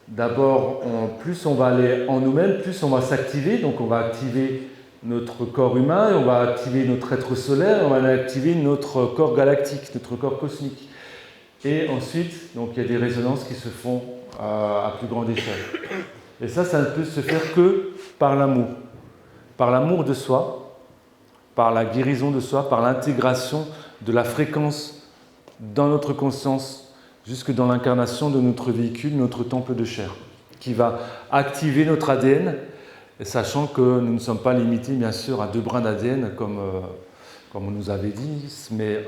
d'abord, plus on va aller en nous-mêmes, plus on va s'activer. Donc, on va activer notre corps humain, on va activer notre être solaire, on va activer notre corps galactique, notre corps cosmique. Et ensuite, donc, il y a des résonances qui se font à plus grande échelle. Et ça ne peut se faire que par l'amour de soi, par la guérison de soi, par l'intégration de la fréquence dans notre conscience, jusque dans l'incarnation de notre véhicule, notre temple de chair, qui va activer notre ADN, sachant que nous ne sommes pas limités, bien sûr, à 2 brins d'ADN, comme on nous avait dit, mais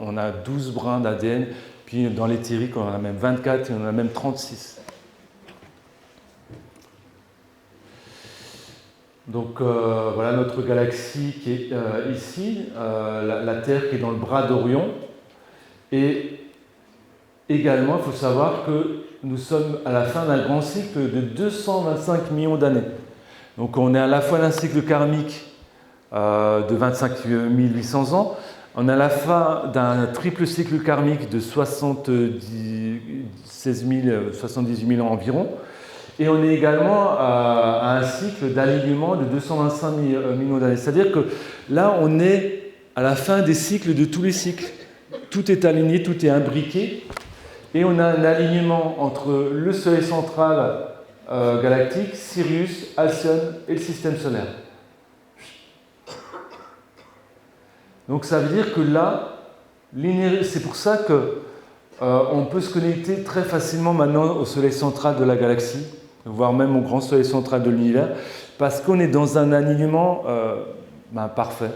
on a 12 brins d'ADN, puis dans l'éthérique, on en a même 24 et on en a même 36. Donc voilà notre galaxie qui est ici, la Terre qui est dans le bras d'Orion. Et également, il faut savoir que nous sommes à la fin d'un grand cycle de 225 millions d'années. Donc on est à la fois d'un cycle karmique de 25 800 ans, on est à la fin d'un triple cycle karmique de 78 000 ans environ, et on est également à un cycle d'alignement de 225 millions d'années. C'est-à-dire que là, on est à la fin des cycles de tous les cycles. Tout est aligné, tout est imbriqué, et on a un alignement entre le Soleil central galactique, Sirius, Alcyone et le système solaire. Donc ça veut dire que là, c'est pour ça que on peut se connecter très facilement maintenant au Soleil central de la galaxie, voire même au grand Soleil central de l'univers, parce qu'on est dans un alignement parfait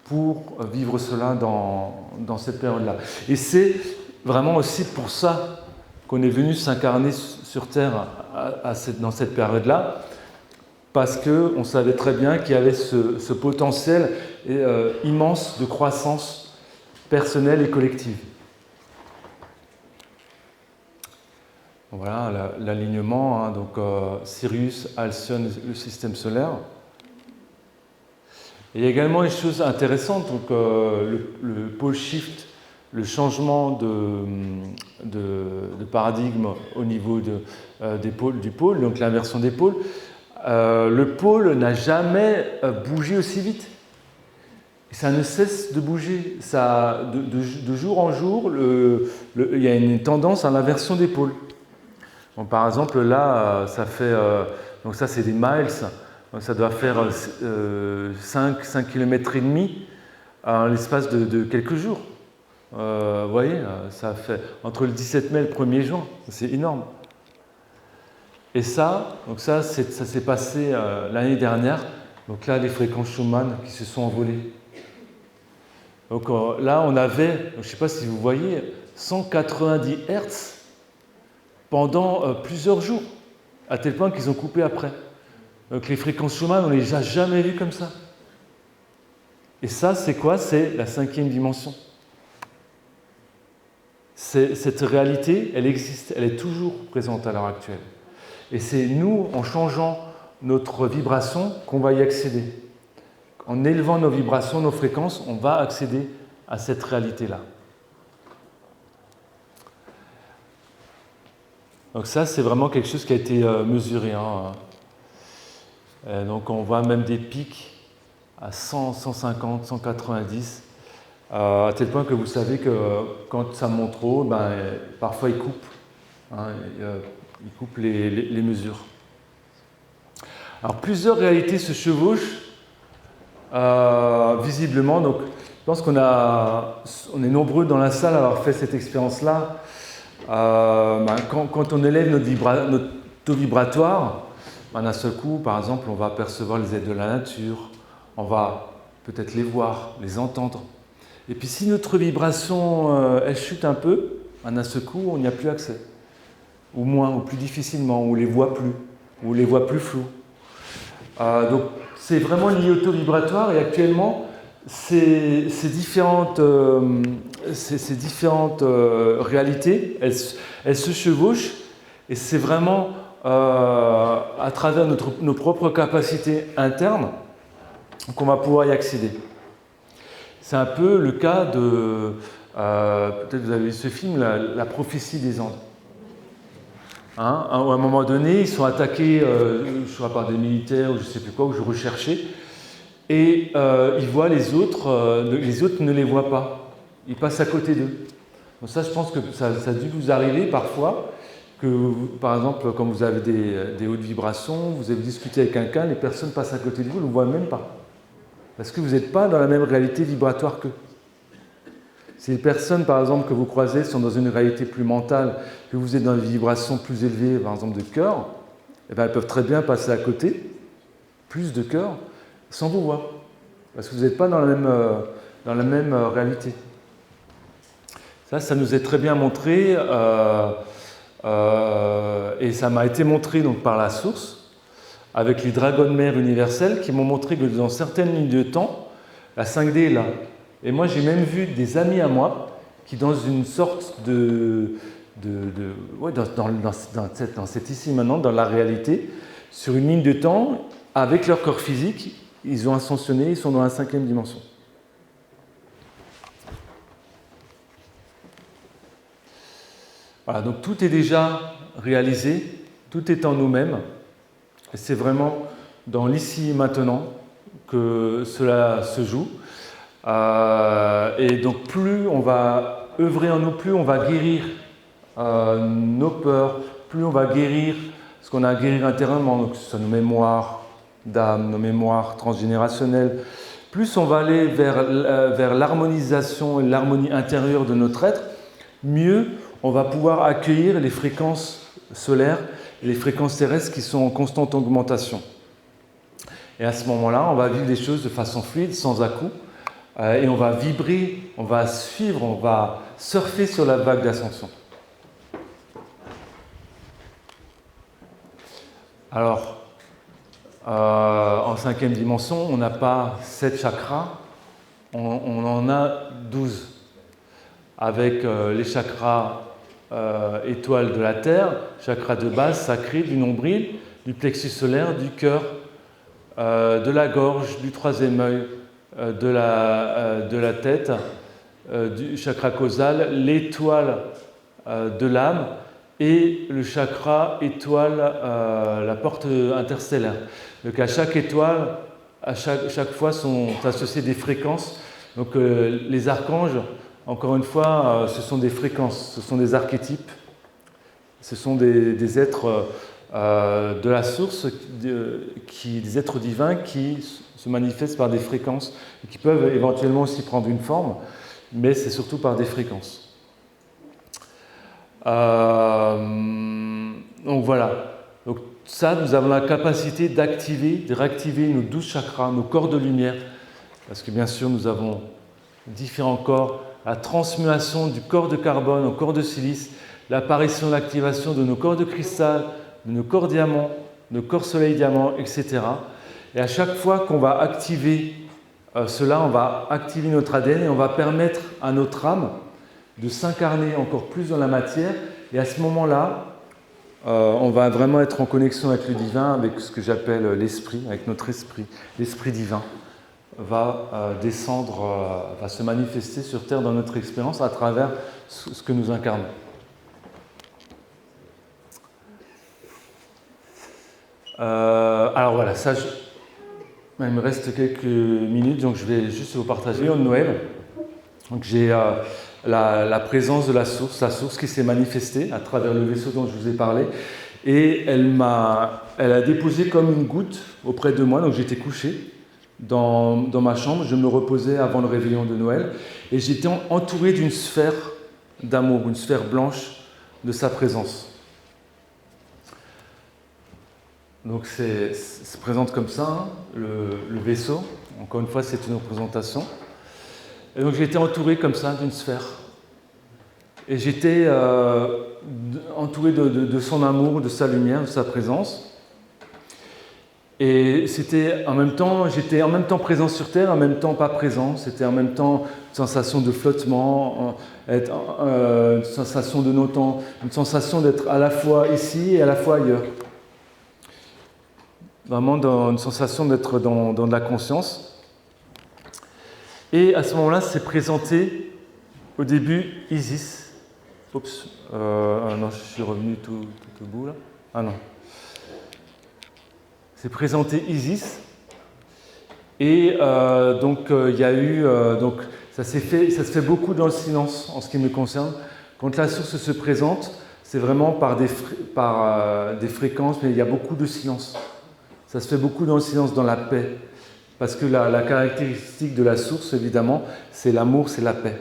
pour vivre cela dans cette période-là. Et c'est vraiment aussi pour ça qu'on est venu s'incarner sur Terre dans cette période-là, parce qu'on savait très bien qu'il y avait ce potentiel immense de croissance personnelle et collective. Voilà l'alignement, hein, donc Sirius, Alcyone, le système solaire. Et il y a également une chose intéressante, donc le pole shift, le changement de paradigme au niveau du pôle, donc l'inversion des pôles. Le pôle n'a jamais bougé aussi vite. Ça ne cesse de bouger. De jour en jour, il y a une tendance à l'inversion des pôles. Donc, par exemple, là, ça fait. Donc, ça, c'est des miles. Donc, ça doit faire 5 km et demi en l'espace de quelques jours. Vous voyez, ça fait entre le 17 mai et le 1er juin. C'est énorme. Et ça s'est passé l'année dernière. Donc là, les fréquences Schumann qui se sont envolées. Donc là, on avait, je ne sais pas si vous voyez, 190 Hz pendant plusieurs jours, à tel point qu'ils ont coupé après. Donc les fréquences Schumann, on ne les a jamais vues comme ça. Et ça, c'est quoi? C'est la 5e dimension. Cette réalité, elle existe, elle est toujours présente à l'heure actuelle. Et c'est nous, en changeant notre vibration, qu'on va y accéder. En élevant nos vibrations, nos fréquences, on va accéder à cette réalité-là. Donc ça, c'est vraiment quelque chose qui a été mesuré. Hein. Donc on voit même des pics à 100, 150, 190, à tel point que vous savez que quand ça monte trop, parfois il coupe. Hein, il coupe les mesures. Alors plusieurs réalités se chevauchent visiblement. Donc je pense on est nombreux dans la salle à avoir fait cette expérience-là. Quand on élève notre taux vibratoire, d'un seul coup, par exemple, on va percevoir les aides de la nature, on va peut-être les voir, les entendre. Et puis si notre vibration elle chute un peu, d'un seul coup, on n'y a plus accès. Ou moins, ou plus difficilement, ou on les voit plus, ou on les voit plus flous. Donc c'est vraiment lié au taux vibratoire, et actuellement, ces différentes réalités, elles se chevauchent, et c'est vraiment à travers nos propres capacités internes qu'on va pouvoir y accéder. C'est un peu le cas de, peut-être vous avez vu ce film, la prophétie des Andes. Hein, à un moment donné, ils sont attaqués, je crois, par des militaires ou je ne sais plus quoi, ou je recherchais, et ils voient les autres ne les voient pas. Ils passent à côté d'eux. Donc ça, je pense que ça a dû vous arriver parfois, que par exemple, quand vous avez des hautes vibrations, vous avez discuté avec quelqu'un, les personnes passent à côté de vous, ne vous voient même pas. Parce que vous n'êtes pas dans la même réalité vibratoire qu'eux. Si les personnes, par exemple, que vous croisez sont dans une réalité plus mentale, que vous êtes dans des vibrations plus élevées, par exemple de cœur, elles peuvent très bien passer à côté, plus de cœur, sans vous voir. Parce que vous n'êtes pas dans la même réalité. Ça nous est très bien montré, et ça m'a été montré donc, par la source, avec les dragons de mer universels, qui m'ont montré que dans certaines lignes de temps, la 5D est là. Et moi, j'ai même vu des amis à moi qui, dans une sorte dans cette ici maintenant, dans la réalité, sur une ligne de temps, avec leur corps physique, ils ont ascensionné, ils sont dans la 5e dimension. Voilà, donc tout est déjà réalisé, tout est en nous-mêmes. Et c'est vraiment dans l'ici et maintenant que cela se joue. Et donc plus on va œuvrer en nous, plus on va guérir nos peurs, plus on va guérir ce qu'on a à guérir intérieurement, donc que ce soit nos mémoires d'âme, nos mémoires transgénérationnelles, plus on va aller vers l'harmonisation et l'harmonie intérieure de notre être, mieux on va pouvoir accueillir les fréquences solaires et les fréquences terrestres qui sont en constante augmentation. Et à ce moment-là, on va vivre les choses de façon fluide, sans à-coups, et on va vibrer, on va suivre, on va surfer sur la vague d'ascension. Alors, en 5e dimension, on n'a pas 7 chakras, on en a 12. Avec les chakras étoiles de la Terre, chakras de base, sacré, du nombril, du plexus solaire, du cœur, de la gorge, du 3e œil, de la tête, du chakra causal, l'étoile de l'âme et le chakra étoile, la porte interstellaire. Donc à chaque étoile, à chaque fois sont associées des fréquences. Donc les archanges, encore une fois, ce sont des fréquences, ce sont des archétypes, ce sont des êtres de la source, des êtres divins qui se manifestent par des fréquences et qui peuvent éventuellement aussi prendre une forme, mais c'est surtout par des fréquences. Donc voilà. Donc ça, nous avons la capacité de réactiver nos 12 chakras, nos corps de lumière, parce que bien sûr, nous avons différents corps, la transmutation du corps de carbone au corps de silice, l'apparition et l'activation de nos corps de cristal, de nos corps diamants, nos corps soleil diamant, etc. Et à chaque fois qu'on va activer cela, on va activer notre ADN et on va permettre à notre âme de s'incarner encore plus dans la matière. Et à ce moment-là, on va vraiment être en connexion avec le divin, avec ce que j'appelle l'esprit, avec notre esprit, l'esprit divin va descendre, va se manifester sur Terre dans notre expérience à travers ce que nous incarnons. Alors voilà, ça, il me reste quelques minutes, donc je vais juste vous partager en Noël. Donc j'ai la présence de la source qui s'est manifestée à travers le vaisseau dont je vous ai parlé, et elle a déposé comme une goutte auprès de moi, donc j'étais couché dans ma chambre, je me reposais avant le réveillon de Noël, et j'étais entouré d'une sphère d'amour, une sphère blanche de sa présence. Donc c'est se présente comme ça, hein, le vaisseau. Encore une fois, c'est une représentation. Et donc j'étais entouré comme ça d'une sphère. Et j'étais entouré de son amour, de sa lumière, de sa présence. Et c'était en même temps, j'étais en même temps présent sur Terre, en même temps pas présent. C'était en même temps une sensation de flottement, une sensation de non-temps, une sensation d'être à la fois ici et à la fois ailleurs. Vraiment dans une sensation d'être dans de la conscience. Et à ce moment-là, s'est présenté au début Isis. Oups, non, je suis revenu tout au bout là. Ah non. S'est présenté Isis. Et donc il y a eu, donc ça se fait beaucoup dans le silence en ce qui me concerne. Quand la source se présente, c'est vraiment par des fréquences, mais il y a beaucoup de silence. Ça se fait beaucoup dans le silence, dans la paix. Parce que la caractéristique de la source, évidemment, c'est l'amour, c'est la paix.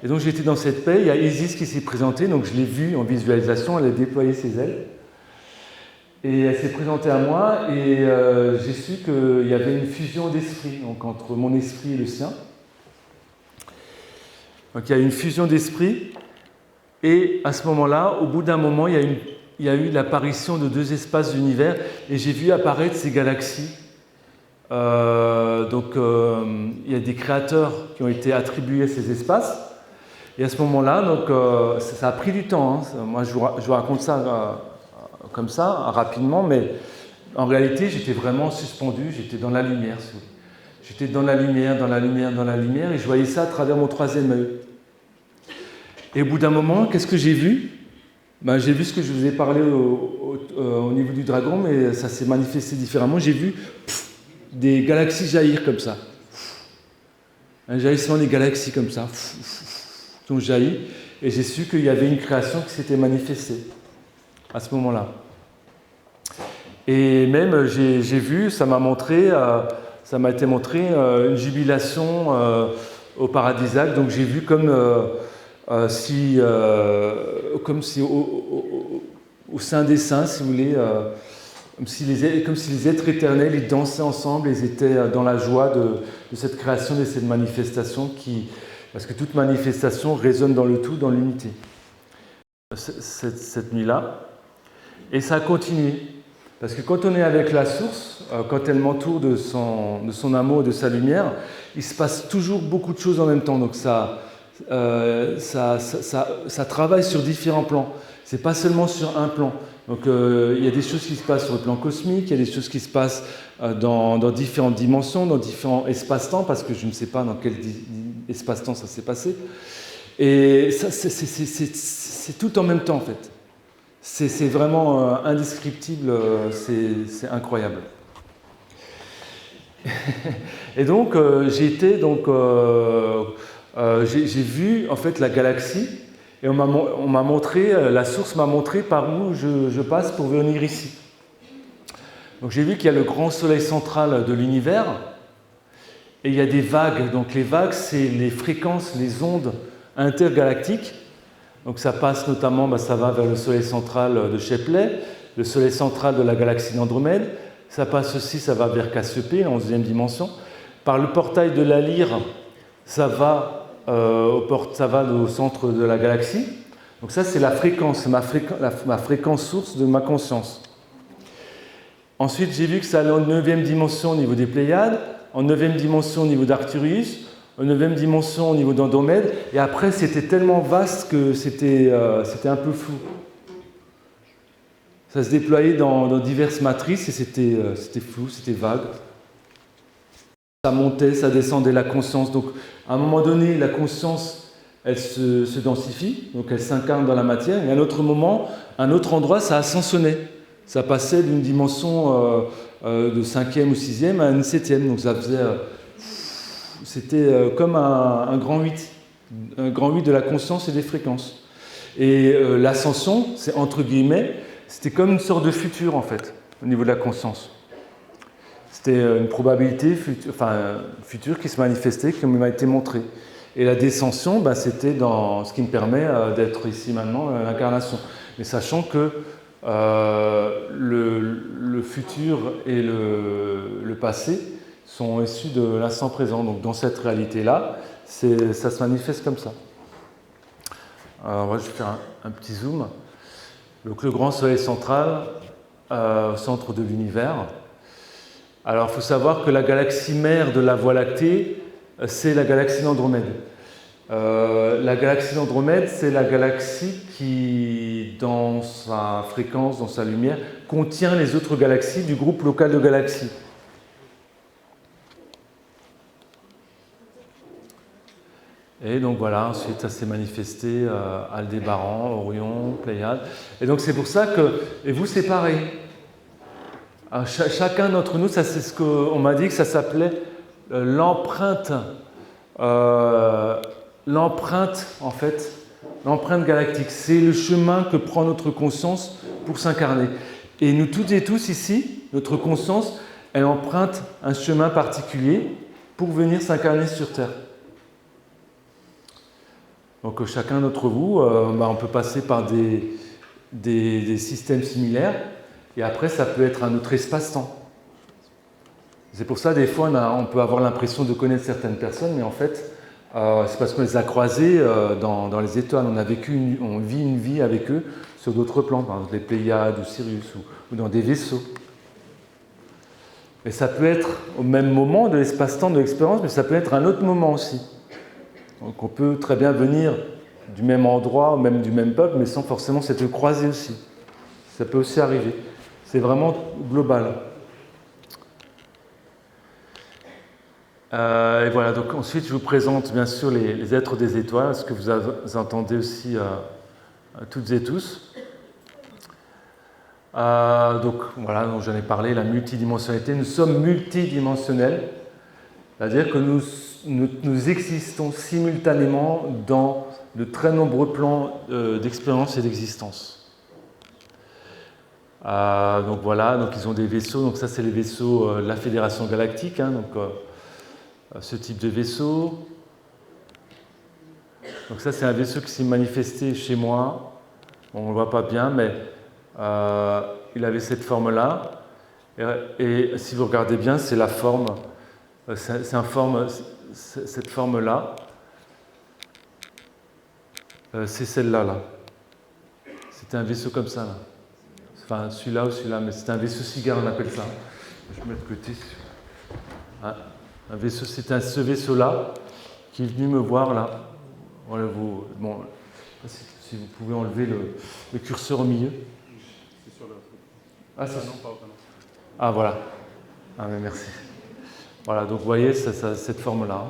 Et donc j'étais dans cette paix, il y a Isis qui s'est présentée, donc je l'ai vue en visualisation, elle a déployé ses ailes. Et elle s'est présentée à moi, et j'ai su qu'il y avait une fusion d'esprit, donc entre mon esprit et le sien. Donc il y a eu une fusion d'esprit, et à ce moment-là, au bout d'un moment, il y a eu l'apparition de 2 espaces d'univers, et j'ai vu apparaître ces galaxies. Il y a des créateurs qui ont été attribués à ces espaces. Et à ce moment-là, donc, ça a pris du temps. Hein. Moi, je vous raconte ça comme ça, rapidement, mais en réalité, j'étais vraiment suspendu, j'étais dans la lumière, si vous voulez. J'étais dans la lumière, dans la lumière, dans la lumière, et je voyais ça à travers mon troisième œil. Et au bout d'un moment, qu'est-ce que j'ai vu? J'ai vu ce que je vous ai parlé au niveau du dragon, mais ça s'est manifesté différemment. J'ai vu des galaxies jaillir comme ça. Un jaillissement des galaxies comme ça, qui ont jailli, et j'ai su qu'il y avait une création qui s'était manifestée à ce moment-là. Et même, j'ai vu, ça m'a été montré une jubilation au paradisiaque. Donc j'ai vu comme si au sein des saints, si vous voulez, comme si les êtres éternels, ils dansaient ensemble, ils étaient dans la joie de cette création, de cette manifestation, parce que toute manifestation résonne dans le tout, dans l'unité. Cette nuit-là. Et ça a continué. Parce que quand on est avec la source, quand elle m'entoure de son amour, de sa lumière, il se passe toujours beaucoup de choses en même temps. Donc ça travaille sur différents plans. C'est pas seulement sur un plan. Donc il y a des choses qui se passent sur le plan cosmique, il y a des choses qui se passent dans différentes dimensions, dans différents espaces-temps, parce que je ne sais pas dans quel espace-temps ça s'est passé. Et ça, c'est tout en même temps en fait. C'est vraiment indescriptible, c'est incroyable. Et donc j'ai vu en fait la galaxie et on m'a montré, la source m'a montré par où je passe pour venir ici. Donc j'ai vu qu'il y a le grand soleil central de l'univers et il y a des vagues. Donc les vagues, c'est les fréquences, les ondes intergalactiques. Donc ça passe notamment, ça va vers le soleil central de Shapley, le soleil central de la galaxie d'Andromède. Ça passe aussi, ça va vers Cassiopée, en 11e dimension. Par le portail de la Lyre, ça va au centre de la galaxie. Donc ça, c'est la fréquence, ma fréquence source de ma conscience. Ensuite, j'ai vu que ça allait en 9e dimension au niveau des Pléiades, en 9e dimension au niveau d'Arcturus, en 9e dimension au niveau d'Andromède, et après c'était tellement vaste que c'était un peu flou. Ça se déployait dans diverses matrices et c'était flou, c'était vague. Ça montait, ça descendait la conscience. Donc à un moment donné, la conscience, elle se densifie, donc elle s'incarne dans la matière, et à un autre moment, un autre endroit, ça ascensionnait. Ça passait d'une dimension de 5e ou 6e à une 7e, donc ça faisait... C'était comme un grand 8 de la conscience et des fréquences. Et l'ascension, c'est entre guillemets, c'était comme une sorte de futur en fait, au niveau de la conscience. C'était une probabilité future qui se manifestait, qui m'a été montrée. Et la descension, c'était dans ce qui me permet d'être ici maintenant, l'incarnation. Mais sachant que le futur et le passé sont issus de l'instant présent. Donc dans cette réalité-là, ça se manifeste comme ça. Alors je vais faire un petit zoom. Donc le grand soleil central, au centre de l'univers. Alors il faut savoir que la galaxie mère de la Voie lactée, c'est la galaxie d'Andromède. La galaxie d'Andromède, c'est la galaxie qui, dans sa fréquence, dans sa lumière, contient les autres galaxies du groupe local de galaxies. Et donc voilà, ensuite ça s'est manifesté Aldébaran, Orion, Pléiade. Et donc c'est pour ça que, et vous c'est pareil. Chacun d'entre nous, ça c'est ce qu'on m'a dit que ça s'appelait l'empreinte. L'empreinte en fait, l'empreinte galactique. C'est le chemin que prend notre conscience pour s'incarner. Et nous toutes et tous ici, notre conscience, elle emprunte un chemin particulier pour venir s'incarner sur Terre. Donc chacun d'entre vous, on peut passer par des systèmes similaires et après ça peut être un autre espace-temps. C'est pour ça des fois on peut avoir l'impression de connaître certaines personnes, mais en fait c'est parce qu'on les a croisés dans les étoiles. On vit une vie avec eux sur d'autres plans, par exemple les Pléiades ou Sirius ou dans des vaisseaux. Et ça peut être au même moment de l'espace-temps de l'expérience, mais ça peut être un autre moment aussi. Donc on peut très bien venir du même endroit, même du même peuple, mais sans forcément s'être croisé aussi. Ça peut aussi arriver. C'est vraiment global. Et voilà, donc ensuite je vous présente bien sûr les êtres des étoiles, ce que vous entendez aussi toutes et tous. Donc voilà, donc j'en ai parlé, la multidimensionnalité. Nous sommes multidimensionnels, c'est-à-dire que nous existons simultanément dans de très nombreux plans d'expérience et d'existence. Donc voilà, donc ils ont des vaisseaux, donc ça c'est les vaisseaux de la Fédération Galactique, hein, donc ce type de vaisseau. Donc ça c'est un vaisseau qui s'est manifesté chez moi. Bon, on ne le voit pas bien, mais il avait cette forme-là. Et si vous regardez bien, c'est la forme, cette forme-là. C'est celle-là, là. C'était un vaisseau comme ça, là. Enfin, celui-là ou celui-là, mais c'était un vaisseau cigare, on appelle ça. Je mets de côté. Un vaisseau, c'est ce vaisseau-là qui est venu me voir, là. Voilà, bon, si vous pouvez enlever le curseur au milieu. C'est sur le... Ah, c'est non, pas. Ah, voilà. Ah, mais merci. Voilà, donc vous voyez cette forme-là.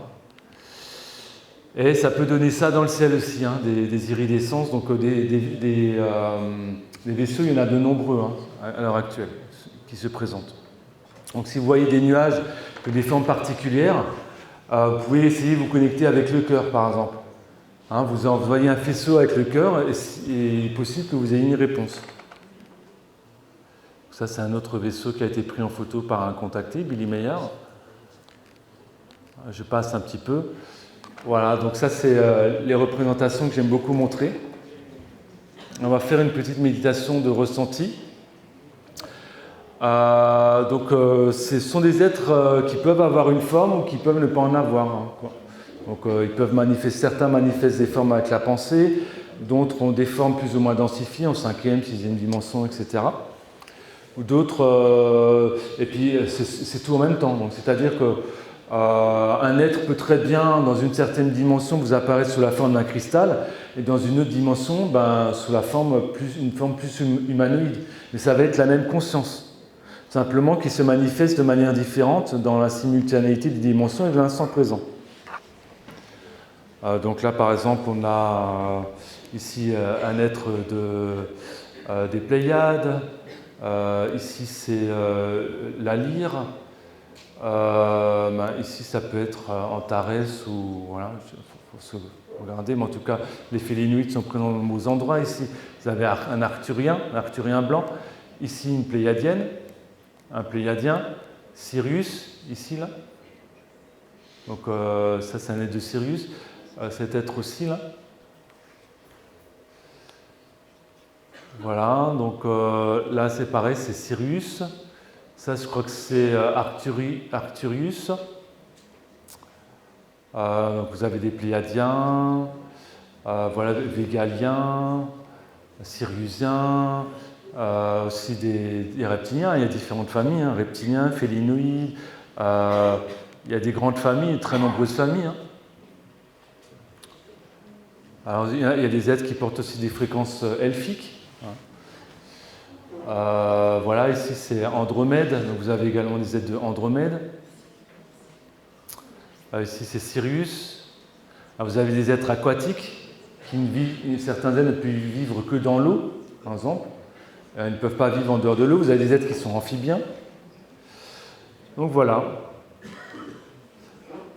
Et ça peut donner ça dans le ciel aussi, hein, des iridescences. Donc des vaisseaux, il y en a de nombreux hein, à l'heure actuelle qui se présentent. Donc si vous voyez des nuages de des formes particulières, vous pouvez essayer de vous connecter avec le cœur, par exemple. Hein, vous envoyez un faisceau avec le cœur et il est possible que vous ayez une réponse. Ça, c'est un autre vaisseau qui a été pris en photo par un contacté, Billy Meyer. Je passe un petit peu. Voilà, donc ça, c'est les représentations que j'aime beaucoup montrer. On va faire une petite méditation de ressenti. Ce sont des êtres qui peuvent avoir une forme ou qui peuvent ne pas en avoir. Hein, quoi. Donc, ils peuvent certains manifestent des formes avec la pensée, d'autres ont des formes plus ou moins densifiées en 5e, 6e dimension, etc. Ou d'autres, et puis c'est tout en même temps. Donc, c'est-à-dire que un être peut très bien, dans une certaine dimension, vous apparaître sous la forme d'un cristal, et dans une autre dimension, sous une forme plus humanoïde. Mais ça va être la même conscience, simplement qui se manifeste de manière différente dans la simultanéité des dimensions et de l'instant présent. Donc là, par exemple, on a ici un être des Pléiades. Ici, c'est la lyre. Ici, ça peut être Antares ou voilà, faut se regarder, mais en tout cas, les Félénoïdes sont présents dans de nombreux endroits. Ici, vous avez un Arcturien blanc. Ici, une Pléiadienne, un Pléiadien, Sirius, ici, là. Donc, ça, c'est un être de Sirius. Cet être aussi, là. Voilà, donc là, c'est pareil, c'est Sirius. Ça, je crois que c'est Arcturius. Donc vous avez des Pléiadiens, voilà, Végaliens, Siriusiens, aussi des reptiliens. Il y a différentes familles, hein, reptiliens, félinoïdes. Il y a des grandes familles, très nombreuses familles. Hein. Alors, il y a des êtres qui portent aussi des fréquences elfiques. Voilà, ici c'est Andromède, donc vous avez également des êtres de Andromède. Ici c'est Sirius. Vous avez des êtres aquatiques, certains êtres ne peuvent vivre que dans l'eau, par exemple. Ils ne peuvent pas vivre en dehors de l'eau. Vous avez des êtres qui sont amphibiens. Donc voilà.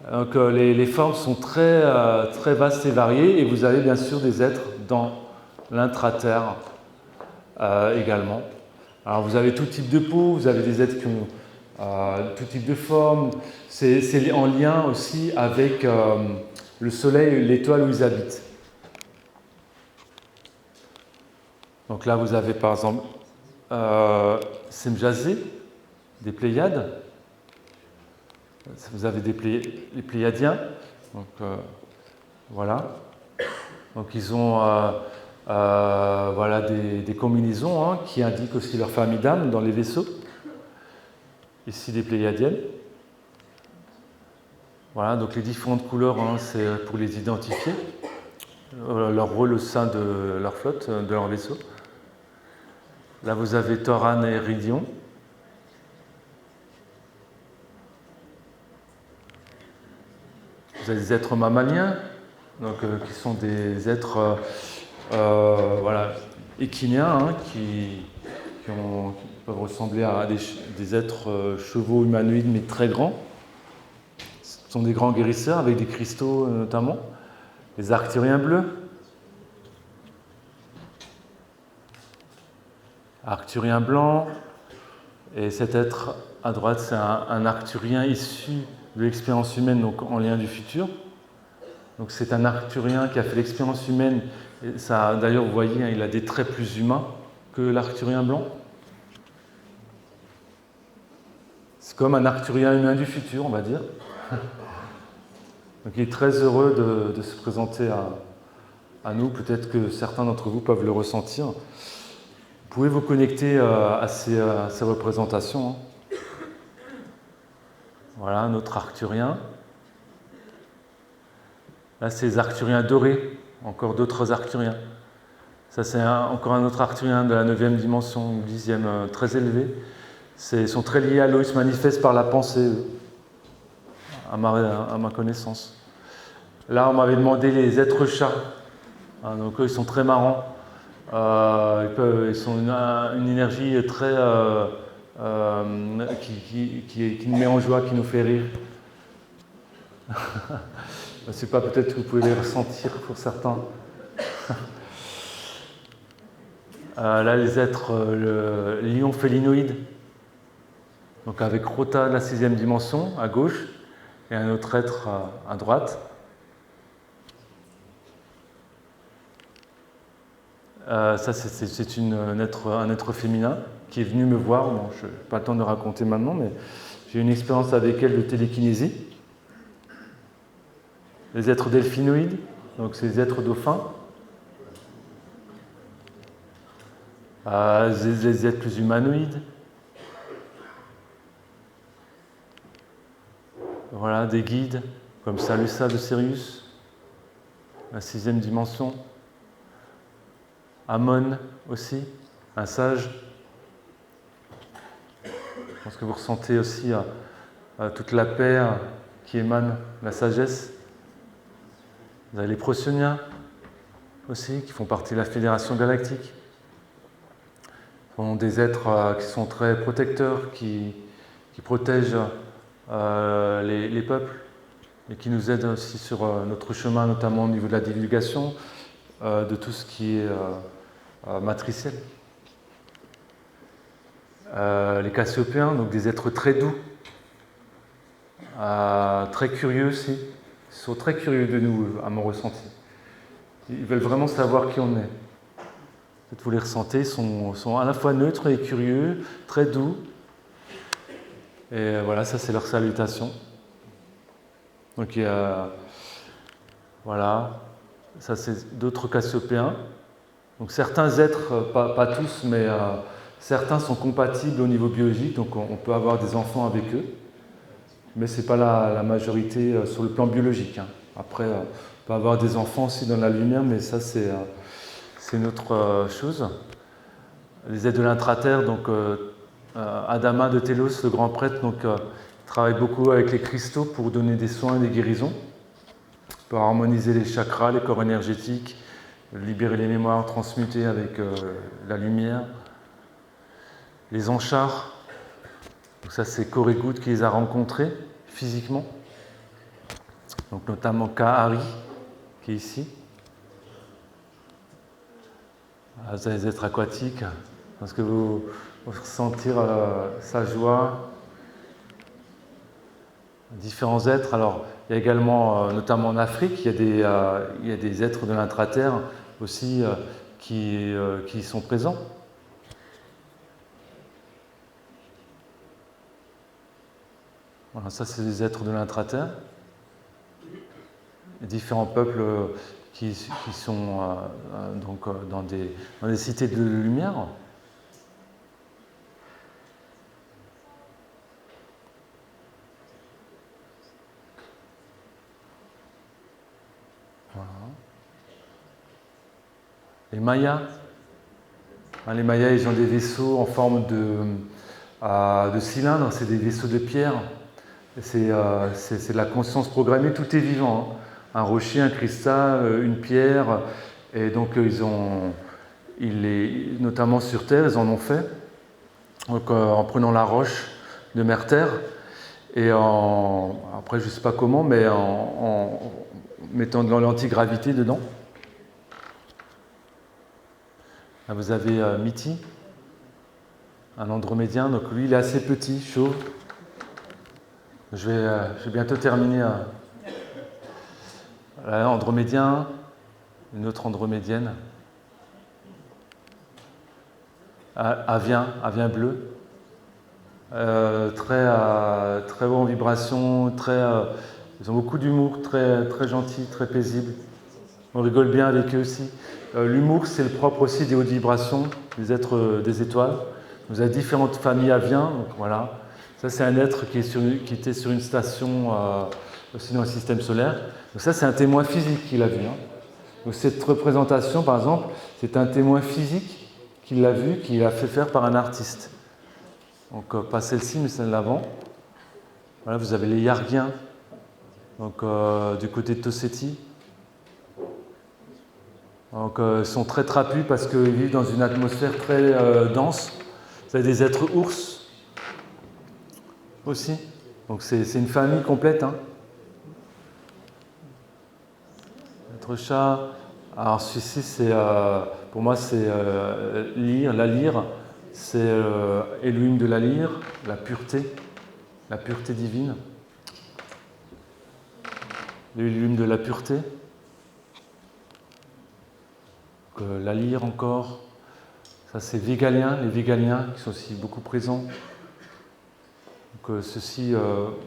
Donc, les formes sont très, très vastes et variées, et vous avez bien sûr des êtres dans l'intraterre également. Alors vous avez tout type de peau, vous avez des êtres qui ont tout type de forme. C'est en lien aussi avec le soleil, l'étoile où ils habitent. Donc là vous avez par exemple Semjase, des Pléiades. Vous avez les Pléiadiens. Donc voilà. Donc ils ont voilà, des combinaisons hein, qui indiquent aussi leur famille d'âme dans les vaisseaux. Ici des Pléiadiennes. Voilà, donc les différentes couleurs, hein, c'est pour les identifier, leur rôle au sein de leur flotte, de leur vaisseau. Là vous avez Thoran et Iridion. les êtres mammaliens, donc, qui sont des êtres voilà, équiniens, hein, qui peuvent ressembler à des êtres chevaux humanoïdes, mais très grands. Ce sont des grands guérisseurs avec des cristaux notamment. Les arcturiens bleus. Arcturien blanc. Et cet être à droite, c'est un arcturien issu de l'expérience humaine, donc en lien du futur. Donc c'est un arcturien qui a fait l'expérience humaine. Et ça, d'ailleurs, vous voyez, hein, il a des traits plus humains que l'arcturien blanc. C'est comme un arcturien humain du futur, on va dire. Donc il est très heureux de se présenter à nous. Peut-être que certains d'entre vous peuvent le ressentir. Vous pouvez vous connecter à ces représentations. Hein. Voilà, notre arcturien. Là, c'est les arcturiens dorés, encore d'autres arcturiens. Ça, c'est encore un autre arcturien de la 9e dimension, ou 10e, très élevé. Ils sont très liés à l'eau, ils se manifestent par la pensée, eux, à ma connaissance. Là, on m'avait demandé les êtres chats. Hein, donc, eux, ils sont très marrants. Ils ont une énergie très qui nous met en joie, qui nous fait rire. Je ne sais pas, peut-être que vous pouvez les ressentir pour certains. Là, les êtres lions félinoïdes, donc avec Rota de la 6e dimension à gauche et un autre être à droite. Ça, c'est un être féminin qui est venu me voir. Bon, je n'ai pas le temps de raconter maintenant, mais j'ai eu une expérience avec elle de télékinésie. Les êtres delphinoïdes, donc c'est les êtres dauphins. Les êtres plus humanoïdes. Voilà, des guides, comme Salusa de Sirius, la 6e dimension. Amon aussi, un sage. Je pense que vous ressentez aussi toute la paix qui émane de la sagesse. Vous avez les Procyon aussi, qui font partie de la Fédération Galactique. Ce sont des êtres qui sont très protecteurs, qui protègent les peuples et qui nous aident aussi sur notre chemin, notamment au niveau de la divulgation de tout ce qui est matriciel. Les Cassiopéens, donc des êtres très doux, très curieux aussi. Ils sont très curieux de nous, à mon ressenti. Ils veulent vraiment savoir qui on est. Peut-être vous les ressentez, ils sont à la fois neutres et curieux, très doux. Et voilà, ça c'est leur salutation. Donc voilà, ça c'est d'autres Cassiopéens. Donc certains êtres, pas tous, mais certains sont compatibles au niveau biologique, donc on peut avoir des enfants avec eux. Mais ce n'est pas la majorité sur le plan biologique. Hein. Après, on peut avoir des enfants aussi dans la lumière, mais ça c'est une autre chose. Les êtres de l'intraterre, donc Adama de Télos, le grand prêtre, donc, travaille beaucoup avec les cristaux pour donner des soins et des guérisons, pour harmoniser les chakras, les corps énergétiques, libérer les mémoires, transmuter avec la lumière. Les anchars, donc ça c'est Koregout qui les a rencontrés physiquement, donc notamment Kahari qui est ici. Vous avez les êtres aquatiques, parce que vous ressentir sa joie. Différents êtres. Alors, il y a également, notamment en Afrique, il y a des êtres de l'intraterre aussi qui sont présents. Voilà, ça c'est les êtres de l'intraterre. Différents peuples qui sont donc dans des cités de lumière. Voilà. Les Mayas. Les Mayas, ils ont des vaisseaux en forme de cylindre, c'est des vaisseaux de pierre. C'est de la conscience programmée, tout est vivant. Hein. Un rocher, un cristal, une pierre. Et donc, notamment sur Terre, ils en ont fait. Donc, en prenant la roche de Mer-Terre, et après, je ne sais pas comment, mais en mettant de l'antigravité dedans. Là, vous avez Miti, un andromédien. Donc, lui, il est assez petit, chauve. Je vais bientôt terminer. Là, andromédien, une autre andromédienne. Avien bleu. Très haut en vibration, ils ont beaucoup d'humour, très, très gentils, très paisibles. On rigole bien avec eux aussi. L'humour, c'est le propre aussi des hautes vibrations, des êtres des étoiles. Vous avez différentes familles aviens, donc voilà. Ça, c'est un être qui était sur une station aussi dans le système solaire. Donc ça, c'est un témoin physique qu'il a vu. Hein. Donc cette représentation, par exemple, c'est un témoin physique qu'il l'a vu, qu'il a fait faire par un artiste. Donc pas celle-ci, mais celle d'avant. Voilà, vous avez les Yargiens, donc du côté de Toseti. Donc ils sont très trapus parce qu'ils vivent dans une atmosphère très dense. Vous avez des êtres ours aussi. Donc c'est une famille complète. Hein. Être chat. Alors celui-ci, pour moi, c'est lyre. La lyre, c'est Elohim de la lyre, la pureté divine. L'Elohim de la pureté. La lyre encore. Ça, c'est Vigaliens, les Vigaliens qui sont aussi beaucoup présents. Donc ceci,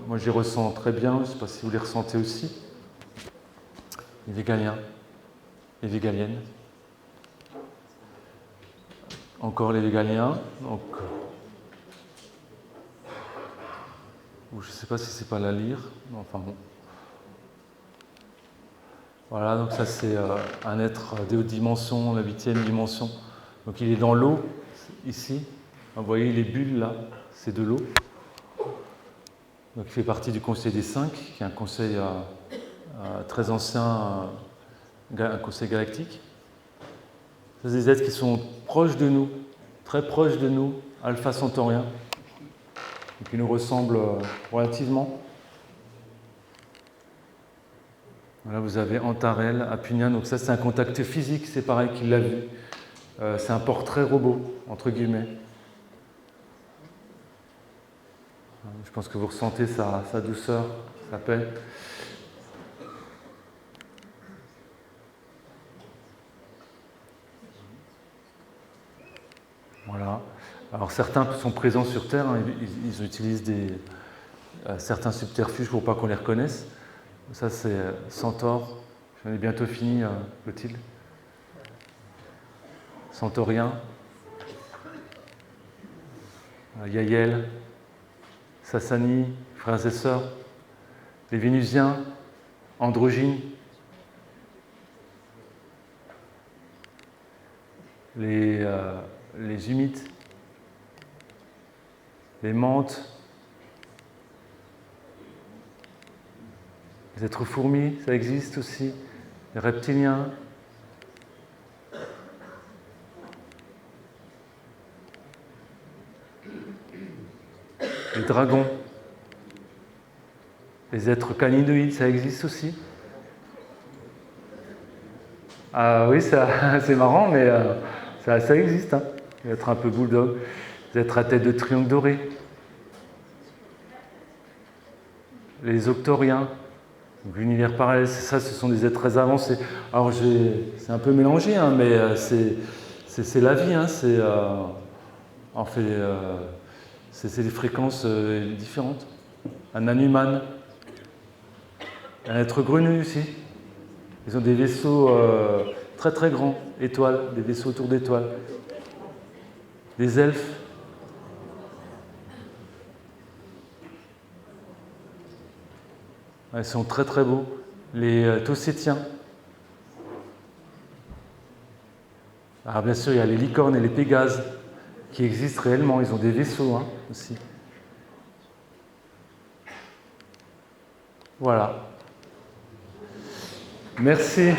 moi je les ressens très bien, je ne sais pas si vous les ressentez aussi. Les Vigaliens, les Vigaliennes. Encore les Vigaliens. Donc, je ne sais pas si c'est pas la lyre, enfin bon. Voilà, donc ça c'est un être des hautes dimensions, la 8e dimension. Donc il est dans l'eau, ici. Vous voyez les bulles là, c'est de l'eau. Donc il fait partie du Conseil des 5, qui est un conseil très ancien, un conseil galactique. C'est des êtres qui sont proches de nous, très proches de nous, alpha centauriens, et qui nous ressemblent relativement. Voilà, vous avez Antarel, Apunien, donc ça c'est un contact physique, c'est pareil qu'il l'a vu. C'est un portrait robot, entre guillemets. Je pense que vous ressentez sa douceur, sa paix. Voilà. Alors certains sont présents sur Terre, hein, ils utilisent certains subterfuges pour pas qu'on les reconnaisse. Ça c'est Centaure, j'en ai bientôt fini, Clotilde. Centaurien, Yaël, Sassani, frères et sœurs, les Vénusiens, androgynes, les humides, les mantes, les êtres fourmis, ça existe aussi, les reptiliens, les dragons, les êtres caninoïdes, ça existe aussi. Ah oui, c'est marrant, mais ça existe. Hein. Les êtres un peu bulldog, les êtres à tête de triangle doré, les octoriens, l'univers parallèle, ça, ce sont des êtres très avancés. Alors c'est un peu mélangé, hein, mais c'est la vie. Hein, en fait, c'est des fréquences différentes. Un animal, un être grenouille aussi. Ils ont des vaisseaux très très grands, étoiles, des vaisseaux autour d'étoiles. Des elfes. Ils sont très très beaux. Les Tossétiens. Alors bien sûr, il y a les licornes et les pégases qui existent réellement. Ils ont des vaisseaux hein, aussi. Voilà. Merci.